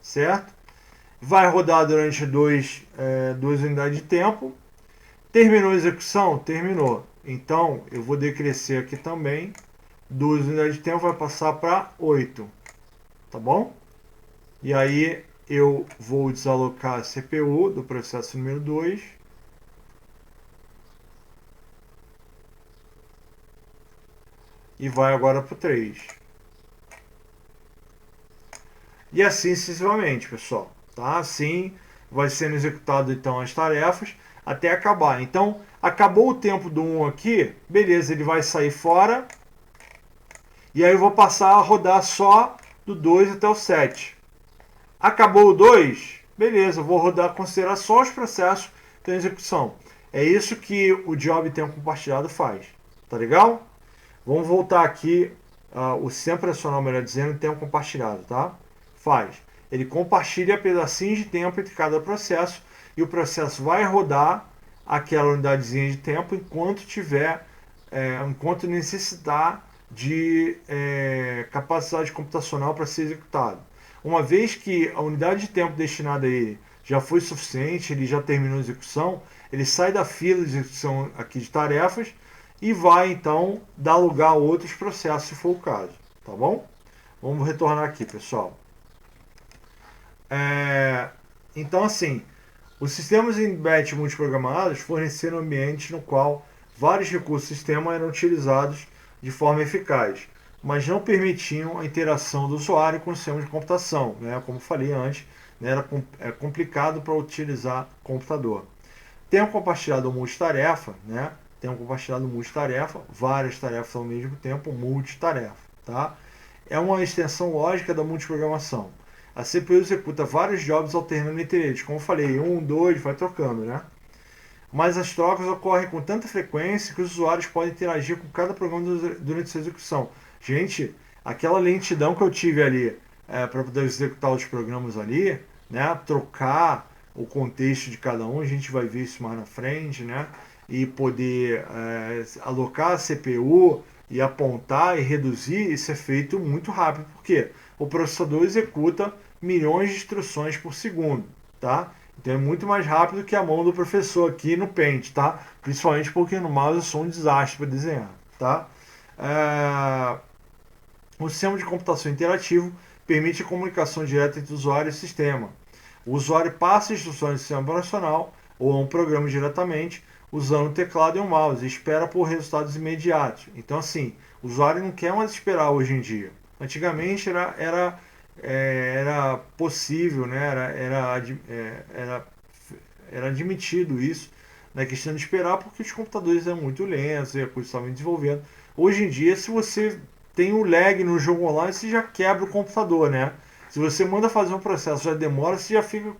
certo? Vai rodar durante 2 unidades de tempo. Terminou a execução? Terminou. Então, eu vou decrescer aqui também. 2 unidades de tempo vai passar para 8. Tá bom? E aí, eu vou desalocar a CPU do processo número 2. E vai agora para o 3. E assim sucessivamente, pessoal. Tá? Assim vai sendo executado então as tarefas até acabar. Então, acabou o tempo do 1 aqui, beleza, ele vai sair fora E aí eu vou passar a rodar só do 2 até o 7. Acabou o 2, beleza, eu vou rodar considerar só os processos que estão em execução. É isso que o job tempo compartilhado faz. Tá legal? Vamos voltar aqui, o sistema operacional, melhor dizendo, em tempo compartilhado, tá? Faz. Ele compartilha pedacinhos de tempo entre cada processo e o processo vai rodar aquela unidadezinha de tempo enquanto necessitar de capacidade computacional para ser executado. Uma vez que a unidade de tempo destinada a ele já foi suficiente, ele já terminou a execução, ele sai da fila de execução aqui de tarefas e vai então dar lugar a outros processos, se for o caso. Tá bom? Vamos retornar aqui, pessoal. Então, assim, os sistemas em batch multiprogramados forneceram um ambiente no qual vários recursos do sistema eram utilizados de forma eficaz, mas não permitiam a interação do usuário com o sistema de computação. Né? Como falei antes, né? Era complicado para utilizar computador. Tempo compartilhado ou multitarefa, né? Tempo compartilhado multitarefa, várias tarefas ao mesmo tempo, multitarefa. Tá? É uma extensão lógica da multiprogramação. A CPU executa vários jobs alternando entre eles. Como eu falei, 1, 2, vai trocando, né? Mas as trocas ocorrem com tanta frequência que os usuários podem interagir com cada programa durante sua execução. Gente, aquela lentidão que eu tive ali para poder executar os programas ali, né? Trocar o contexto de cada um, a gente vai ver isso mais na frente, né? E poder alocar a CPU e apontar e reduzir, isso é feito muito rápido. Por quê? O processador executa milhões de instruções por segundo, tá? Então é muito mais rápido que a mão do professor aqui no Paint, tá? Principalmente porque no mouse eu sou um desastre para desenhar, tá? O sistema de computação interativo permite a comunicação direta entre o usuário e o sistema. O usuário passa instruções do sistema operacional ou a um programa diretamente usando o teclado e o mouse e espera por resultados imediatos. Então, assim, o usuário não quer mais esperar hoje em dia. Antigamente era possível, né? Era admitido isso na questão de esperar, porque os computadores eram muito lentos e a coisa estava desenvolvendo. Hoje em dia, se você tem um lag no jogo online, você já quebra o computador, né? Se você manda fazer um processo, já demora, você já fica,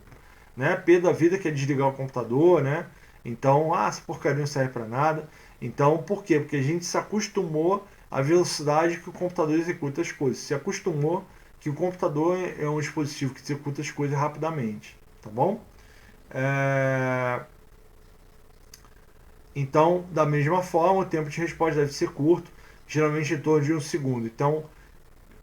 né, pé da vida, que é desligar o computador, né? Então, essa porcaria não serve para nada. Então, por quê? Porque a gente se acostumou à velocidade que o computador executa as coisas. Se acostumou que o computador é um dispositivo que executa as coisas rapidamente, tá bom? Então, da mesma forma, o tempo de resposta deve ser curto, geralmente em torno de 1 segundo. Então,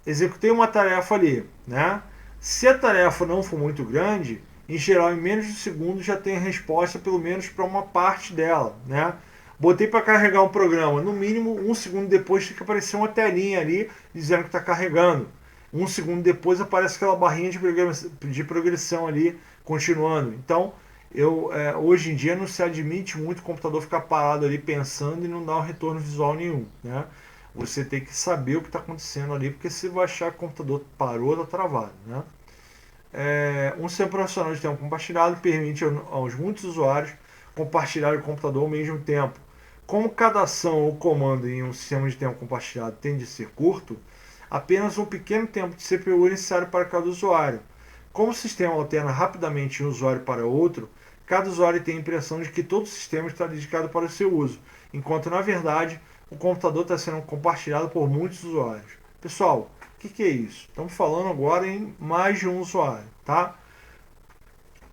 executei uma tarefa ali, né? Se a tarefa não for muito grande, em geral, em menos de 1 segundo já tem a resposta, pelo menos para uma parte dela, né? Botei para carregar um programa, no mínimo 1 segundo depois tem que aparecer uma telinha ali dizendo que está carregando. 1 segundo depois aparece aquela barrinha de progressão ali, continuando. Então, hoje em dia não se admite muito o computador ficar parado ali pensando e não dar um retorno visual nenhum, né? Você tem que saber o que está acontecendo ali, porque você vai achar que o computador parou, está travado, né? Um sistema profissional de tempo compartilhado permite aos muitos usuários compartilhar o computador ao mesmo tempo. Como cada ação ou comando em um sistema de tempo compartilhado tende a ser curto, apenas um pequeno tempo de CPU é necessário para cada usuário. Como o sistema alterna rapidamente de um usuário para outro, cada usuário tem a impressão de que todo o sistema está dedicado para o seu uso, enquanto na verdade o computador está sendo compartilhado por muitos usuários. Pessoal, o que é isso? Estamos falando agora em mais de um usuário, tá?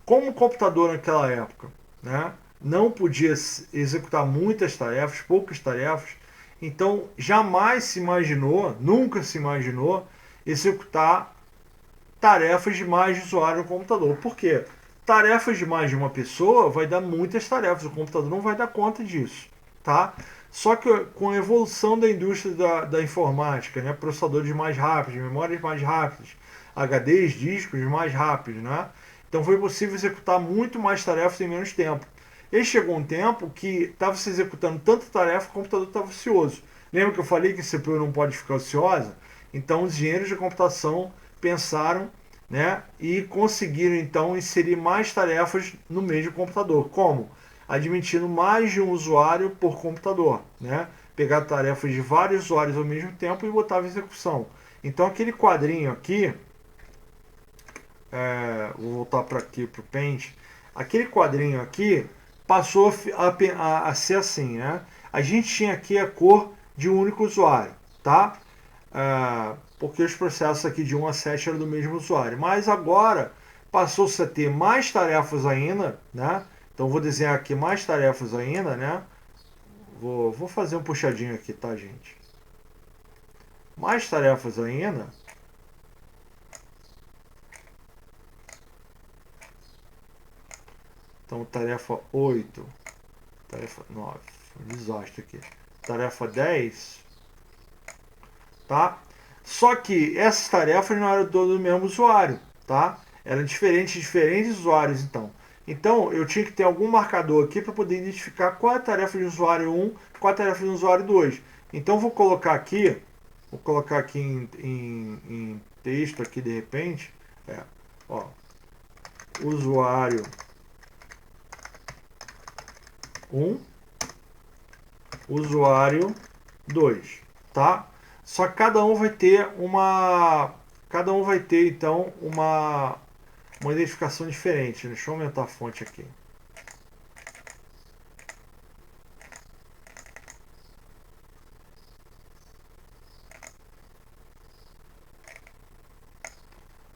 Como o computador naquela época, né, não podia executar muitas tarefas, poucas tarefas, então jamais se imaginou, nunca se imaginou executar tarefas de mais de usuário no computador. Por quê? Tarefas de mais de uma pessoa vai dar muitas tarefas, o computador não vai dar conta disso, tá? Só que com a evolução da indústria da informática, né, processadores mais rápidos, memórias mais rápidas, HDs, discos mais rápidos, né? Então foi possível executar muito mais tarefas em menos tempo. E chegou um tempo que estava se executando tanta tarefa que o computador estava ocioso. Lembra que eu falei que a CPU não pode ficar ociosa? Então os engenheiros de computação pensaram, né, e conseguiram então inserir mais tarefas no mesmo computador. Como? Admitindo mais de um usuário por computador, né? pegar tarefas de vários usuários ao mesmo tempo e botava em execução. Então aquele quadrinho aqui, vou voltar para aqui para o Paint, aquele quadrinho aqui passou a ser assim, né? A gente tinha aqui a cor de um único usuário, tá? Porque os processos aqui de 1 a 7 eram do mesmo usuário, mas agora passou-se a ter mais tarefas ainda, né? Então vou desenhar aqui mais tarefas ainda, né? Vou fazer um puxadinho aqui, tá, gente? Mais tarefas ainda. Então, tarefa 8, tarefa 9, um desastre aqui. Tarefa 10, tá? Só que essas tarefas não eram todas do mesmo usuário, tá? Eram diferentes usuários, então. Então, eu tinha que ter algum marcador aqui para poder identificar qual é a tarefa de usuário 1, qual é a tarefa de usuário 2. Então, vou colocar aqui em texto aqui de repente, ó, usuário 1, usuário 2, tá? Só que cada um vai ter então uma identificação diferente. Deixa eu aumentar a fonte aqui.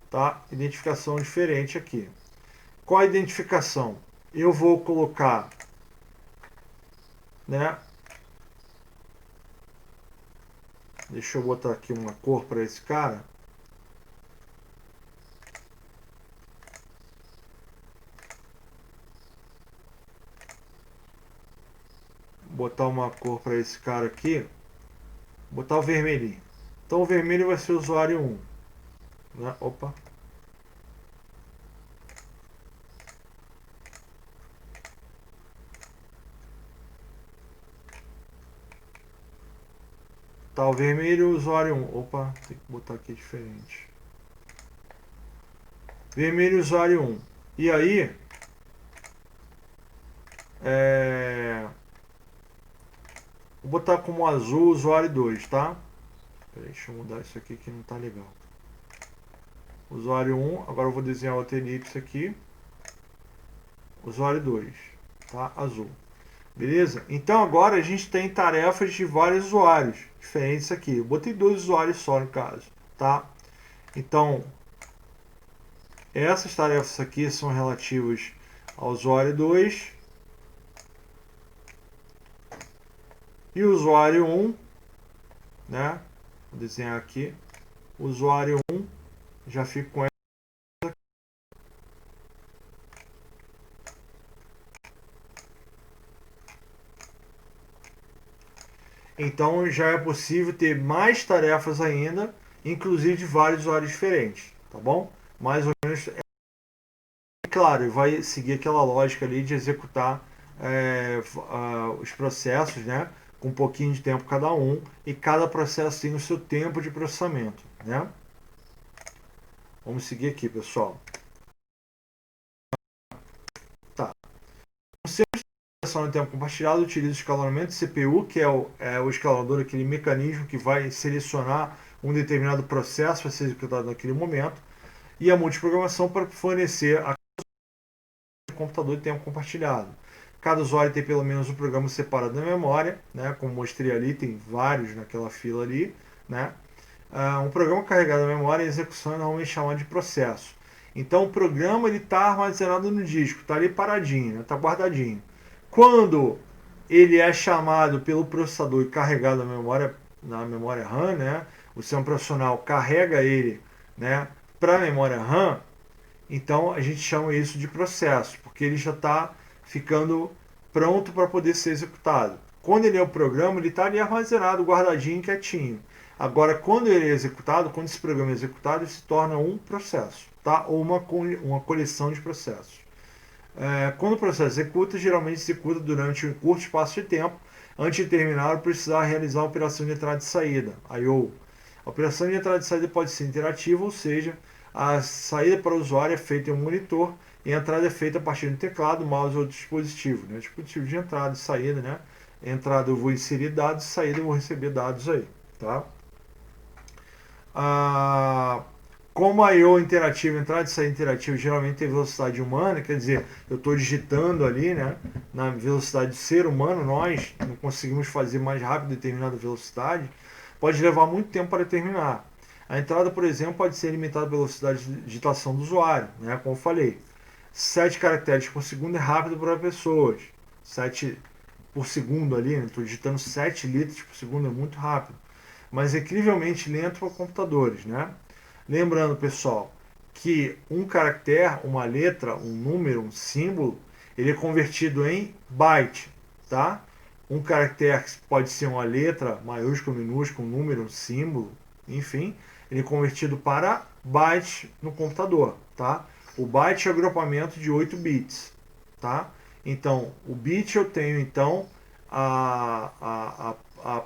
Tá? Identificação diferente aqui. Qual a identificação? Eu vou colocar, né? Deixa eu botar aqui uma cor para esse cara. Botar uma cor para esse cara aqui. Botar o vermelhinho. Então o vermelho vai ser o usuário 1. Né? Opa. Tá, o vermelho usuário 1. Opa, tem que botar aqui diferente. Vermelho usuário 1. E aí, vou botar como azul usuário 2, tá? Peraí, deixa eu mudar isso aqui que não tá legal. Usuário 1, agora eu vou desenhar outra elipse aqui. Usuário 2, tá? Azul. Beleza? Então agora a gente tem tarefas de vários usuários diferentes aqui. Eu botei 2 usuários só no caso, tá? Então, essas tarefas aqui são relativas ao usuário 2 e o usuário 1, né? Vou desenhar aqui. Usuário 1, já fico com essa. Então já é possível ter mais tarefas ainda, inclusive de vários usuários diferentes, tá bom? Mais ou menos, claro, vai seguir aquela lógica ali de executar os processos, né? Com um pouquinho de tempo cada um, e cada processo tem o seu tempo de processamento, né? Vamos seguir aqui, pessoal. Tá. O sistema de processamento de tempo compartilhado utiliza o escalonamento de CPU, que é o escalador, aquele mecanismo que vai selecionar um determinado processo para ser executado naquele momento, e a multiprogramação para fornecer a computador de tempo compartilhado. Cada usuário tem pelo menos um programa separado da memória, né? Como mostrei ali, tem vários naquela fila ali, né? Um programa carregado na memória e execução é normalmente chamado de processo. Então o programa está armazenado no disco, está ali paradinho, está guardadinho. Quando ele é chamado pelo processador e carregado na memória RAM, né? O sistema operacional carrega ele, né, para a memória RAM. Então a gente chama isso de processo, porque ele já está ficando pronto para poder ser executado. Quando ele é o programa, ele está ali armazenado, guardadinho, quietinho. Agora, quando ele é executado, quando esse programa é executado, ele se torna um processo, tá? Ou uma coleção de processos. Quando o processo executa, geralmente executa durante um curto espaço de tempo, antes de terminar ou precisar realizar a operação de entrada e saída, I/O. A operação de entrada e saída pode ser interativa, ou seja, a saída para o usuário é feita em um monitor e a entrada é feita a partir do teclado, mouse ou dispositivo, né? Dispositivo de entrada e saída, né? Entrada eu vou inserir dados, saída eu vou receber dados aí, tá? Como a I/O interativa, entrada e saída interativa, geralmente tem velocidade humana, quer dizer, eu estou digitando ali, né, na velocidade do ser humano, nós não conseguimos fazer mais rápido determinada velocidade, pode levar muito tempo para terminar. A entrada, por exemplo, pode ser limitada pela velocidade de digitação do usuário, né, como eu falei. 7 caracteres por segundo é rápido para pessoas. 7 por segundo ali, estou digitando 7 litros por segundo, é muito rápido. Mas é incrivelmente lento para computadores, né? Lembrando, pessoal, que um caractere, uma letra, um número, um símbolo, ele é convertido em byte, tá? Um caractere pode ser uma letra, maiúscula, minúscula, um número, um símbolo, enfim, ele é convertido para byte no computador, tá? O byte é o agrupamento de 8 bits, tá? Então, o bit eu tenho, então, a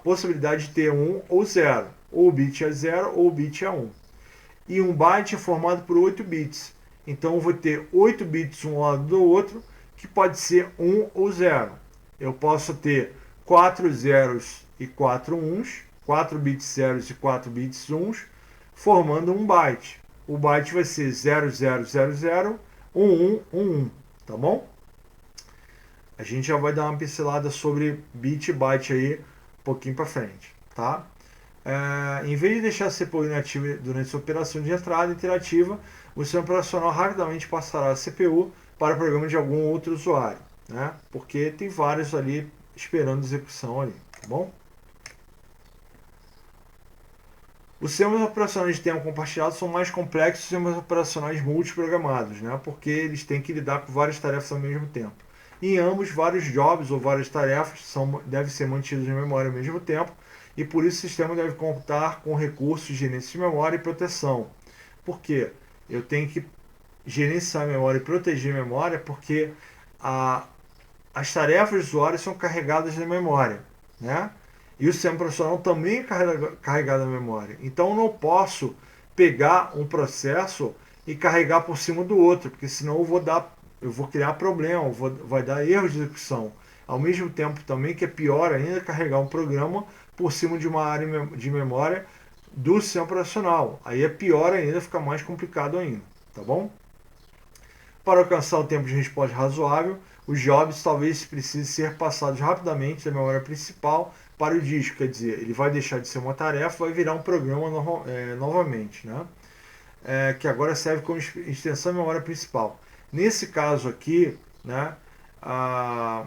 possibilidade de ter 1 ou 0. Ou o bit é 0 ou o bit é 1. E um byte é formado por 8 bits. Então eu vou ter 8 bits um lado do outro, que pode ser 1 ou 0. Eu posso ter 4 zeros e 4 uns, 4 bits zeros e 4 bits uns, formando um byte. O byte vai ser 0000 1111, tá bom? A gente já vai dar uma pincelada sobre bit e byte aí um pouquinho para frente, tá? Em vez de deixar a CPU inativa durante sua operação de entrada interativa, o sistema operacional rapidamente passará a CPU para o programa de algum outro usuário, né? Porque tem vários ali esperando execução ali, tá bom? Os sistemas operacionais de tempo compartilhado são mais complexos que os sistemas operacionais multiprogramados, né? Porque eles têm que lidar com várias tarefas ao mesmo tempo. Em ambos, vários jobs ou várias tarefas devem ser mantidos em memória ao mesmo tempo, e por isso o sistema deve contar com recursos de gerência de memória e proteção. Por quê? Eu tenho que gerenciar a memória e proteger a memória porque as tarefas do usuário são carregadas na memória, né? E o sistema operacional também é carregado na memória. Então eu não posso pegar um processo e carregar por cima do outro, porque senão eu vou criar problema, vai dar erro de execução. Ao mesmo tempo também que é pior ainda carregar um programa por cima de uma área de memória do sistema operacional. Aí é pior ainda, fica mais complicado ainda, tá bom? Para alcançar o tempo de resposta razoável, os jobs talvez precisem ser passados rapidamente da memória principal para o disco, quer dizer, ele vai deixar de ser uma tarefa, vai virar um programa novamente, né? Que agora serve como extensão da memória principal. Nesse caso aqui, né, a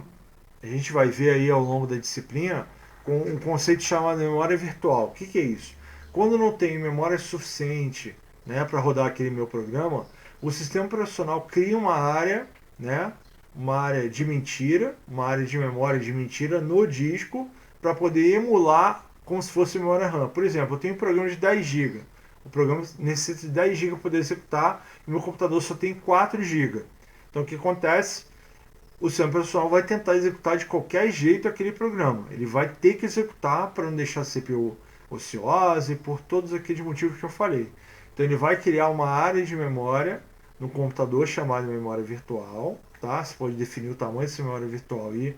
gente vai ver aí ao longo da disciplina com um conceito chamado memória virtual. O que é isso? Quando não tenho memória suficiente, né, para rodar aquele meu programa, o sistema operacional cria uma área, né, uma área de mentira, uma área de memória de mentira no disco para poder emular como se fosse memória RAM. Por exemplo, eu tenho um programa de 10 GB. O programa necessita de 10 GB para poder executar e meu computador só tem 4 GB. Então o que acontece? O sistema operacional vai tentar executar de qualquer jeito aquele programa. Ele vai ter que executar para não deixar a CPU ociosa e por todos aqueles motivos que eu falei. Então ele vai criar uma área de memória no computador chamada memória virtual. Tá? Você pode definir o tamanho dessa memória virtual aí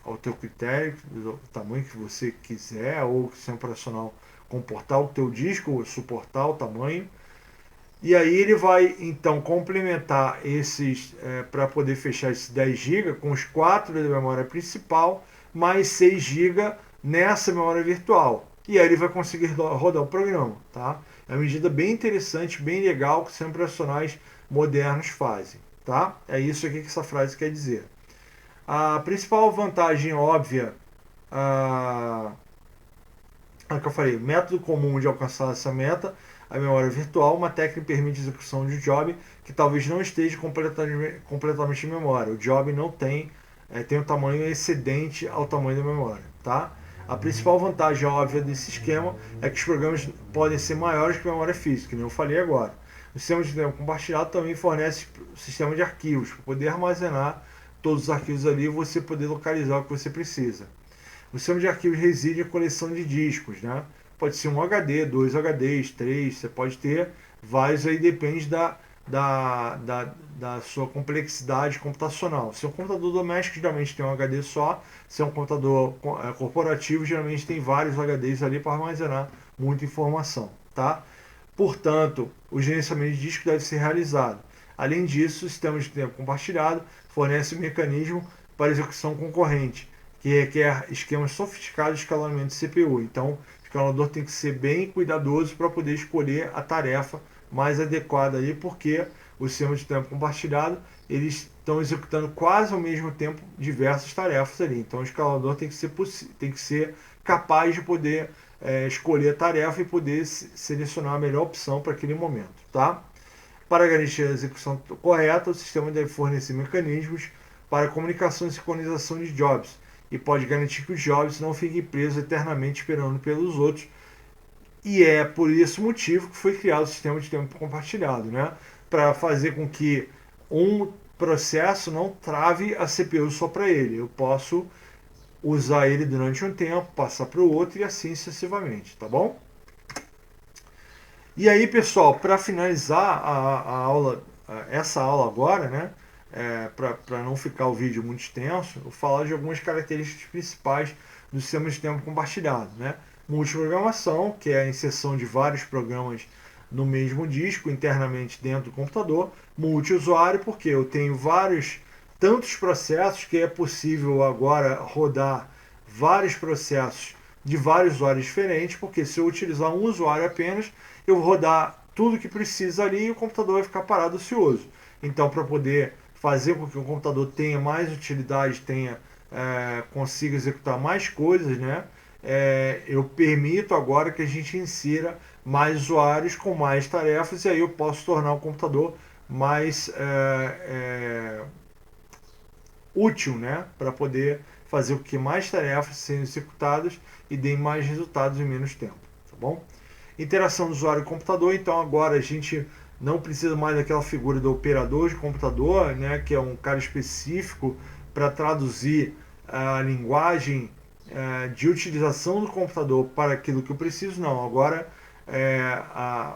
ao teu critério, o tamanho que você quiser, ou que o sistema operacional comportar o teu disco, ou suportar o tamanho. E aí ele vai então complementar esses para poder fechar esses 10 GB com os 4 da memória principal, mais 6 GB nessa memória virtual. E aí ele vai conseguir rodar o programa. Tá? É uma medida bem interessante, bem legal que os sistemas operacionais modernos fazem. Tá? É isso aqui que essa frase quer dizer. A principal vantagem óbvia, que eu falei, método comum de alcançar essa meta, a memória virtual, uma técnica que permite a execução de job que talvez não esteja completamente em memória. O job não tem um tamanho excedente ao tamanho da memória. Tá? A principal vantagem óbvia desse esquema é que os programas podem ser maiores que a memória física, como eu falei agora. O sistema de tempo compartilhado também fornece um sistema de arquivos para poder armazenar todos os arquivos ali e você poder localizar o que você precisa. O sistema de arquivos reside em coleção de discos, né? Pode ser um HD, 2 HDs, 3, você pode ter vários aí, depende da sua complexidade computacional. Se é um computador doméstico, geralmente tem um HD só. Se é um computador corporativo, geralmente tem vários HDs ali para armazenar muita informação, tá? Portanto, o gerenciamento de disco deve ser realizado. Além disso, o sistema de tempo compartilhado fornece um mecanismo para execução concorrente, que requer esquemas sofisticados de escalonamento de CPU. Então, o escalador tem que ser bem cuidadoso para poder escolher a tarefa mais adequada aí, porque o sistema de tempo compartilhado, eles estão executando quase ao mesmo tempo diversas tarefas ali. Então, o escalador tem que ser capaz de poder escolher a tarefa e poder selecionar a melhor opção para aquele momento, tá? Para garantir a execução correta, o sistema deve fornecer mecanismos para comunicação e sincronização de jobs e pode garantir que os jobs não fiquem presos eternamente esperando pelos outros. E é por esse motivo que foi criado o sistema de tempo compartilhado, né? Para fazer com que um processo não trave a CPU só para ele. Eu posso usar ele durante um tempo, passar para o outro e assim sucessivamente, tá bom? E aí, pessoal, para finalizar a aula, essa aula agora, né, para não ficar o vídeo muito extenso, eu vou falar de algumas características principais do sistema de tempo compartilhado, né? Multiprogramação, que é a inserção de vários programas no mesmo disco internamente dentro do computador. Multiusuário, porque eu tenho tantos processos que é possível agora rodar vários processos de vários usuários diferentes, porque se eu utilizar um usuário apenas, eu vou rodar tudo que precisa ali e o computador vai ficar parado ocioso. Então, para poder fazer com que o computador tenha mais utilidade, consiga executar mais coisas, né? Eu permito agora que a gente insira mais usuários com mais tarefas e aí eu posso tornar o computador mais útil, né? Para poder fazer com que mais tarefas sejam executadas e deem mais resultados em menos tempo, tá bom? Interação do usuário e computador, então agora a gente não precisa mais daquela figura do operador de computador, né, que é um cara específico para traduzir a linguagem de utilização do computador para aquilo que eu preciso. Não, agora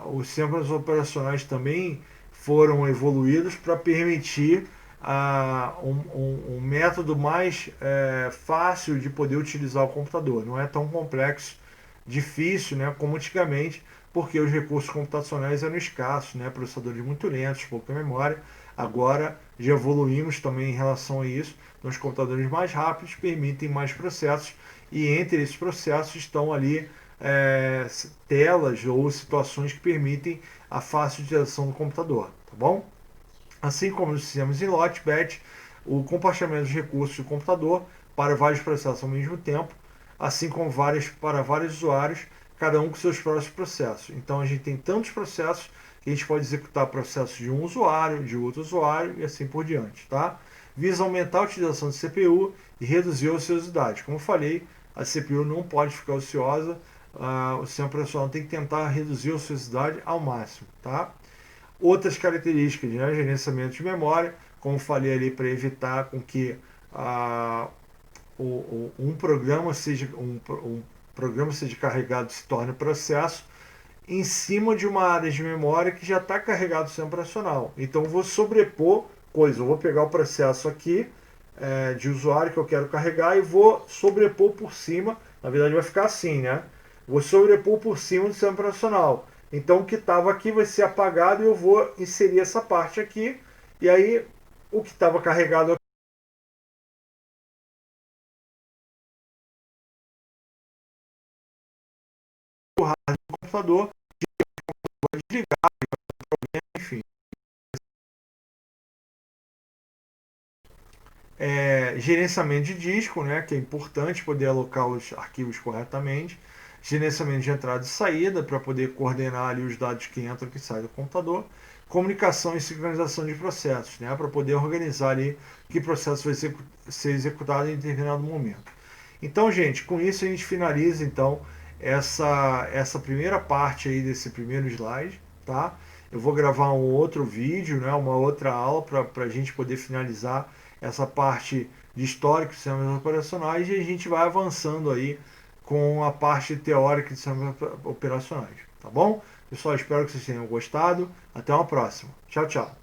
os sistemas operacionais também foram evoluídos para permitir um método mais fácil de poder utilizar o computador. Não é tão complexo, difícil, né, como antigamente, porque os recursos computacionais eram escassos, né, processadores muito lentos, pouca memória. Agora já evoluímos também em relação a isso. Então, os computadores mais rápidos permitem mais processos e entre esses processos estão ali telas ou situações que permitem a fácil utilização do computador, tá bom? Assim como nos sistemas em lote, batch, o compartilhamento dos recursos do computador para vários processos ao mesmo tempo, assim como para vários usuários, cada um com seus próprios processos. Então a gente tem tantos processos que a gente pode executar processos de um usuário, de outro usuário e assim por diante, tá? Visa aumentar a utilização de CPU e reduzir a ociosidade. Como eu falei, a CPU não pode ficar ociosa, o sistema operacional tem que tentar reduzir a ociosidade ao máximo, tá? Outras características, né? Gerenciamento de memória, como falei ali, para evitar com que um programa seja carregado se torne processo em cima de uma área de memória que já está carregado no sistema operacional. Então eu vou sobrepor coisas, eu vou pegar o processo aqui de usuário que eu quero carregar e vou sobrepor por cima, na verdade vai ficar assim, né? Vou sobrepor por cima do sistema operacional. Então o que estava aqui vai ser apagado e eu vou inserir essa parte aqui, e aí o que estava carregado aqui no computador, desligar, enfim. Gerenciamento de disco, né, que é importante poder alocar os arquivos corretamente. Gerenciamento de entrada e saída, para poder coordenar ali os dados que entram e que saem do computador. Comunicação e sincronização de processos, né, para poder organizar ali que processo vai ser executado em determinado momento. Então, gente, com isso a gente finaliza então essa primeira parte aí desse primeiro slide, tá? Eu vou gravar um outro vídeo, né, uma outra aula para a gente poder finalizar essa parte de histórico de sistemas operacionais e a gente vai avançando aí com a parte teórica de sistemas operacionais, tá bom? Pessoal, espero que vocês tenham gostado. Até uma próxima. Tchau, tchau.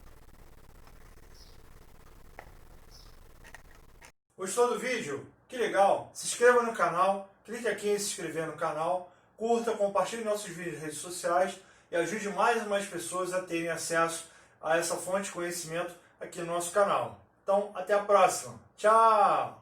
Gostou do vídeo? Que legal! Se inscreva no canal, clique aqui em se inscrever no canal, curta, compartilhe nossos vídeos nas redes sociais e ajude mais e mais pessoas a terem acesso a essa fonte de conhecimento aqui no nosso canal. Então, até a próxima. Tchau!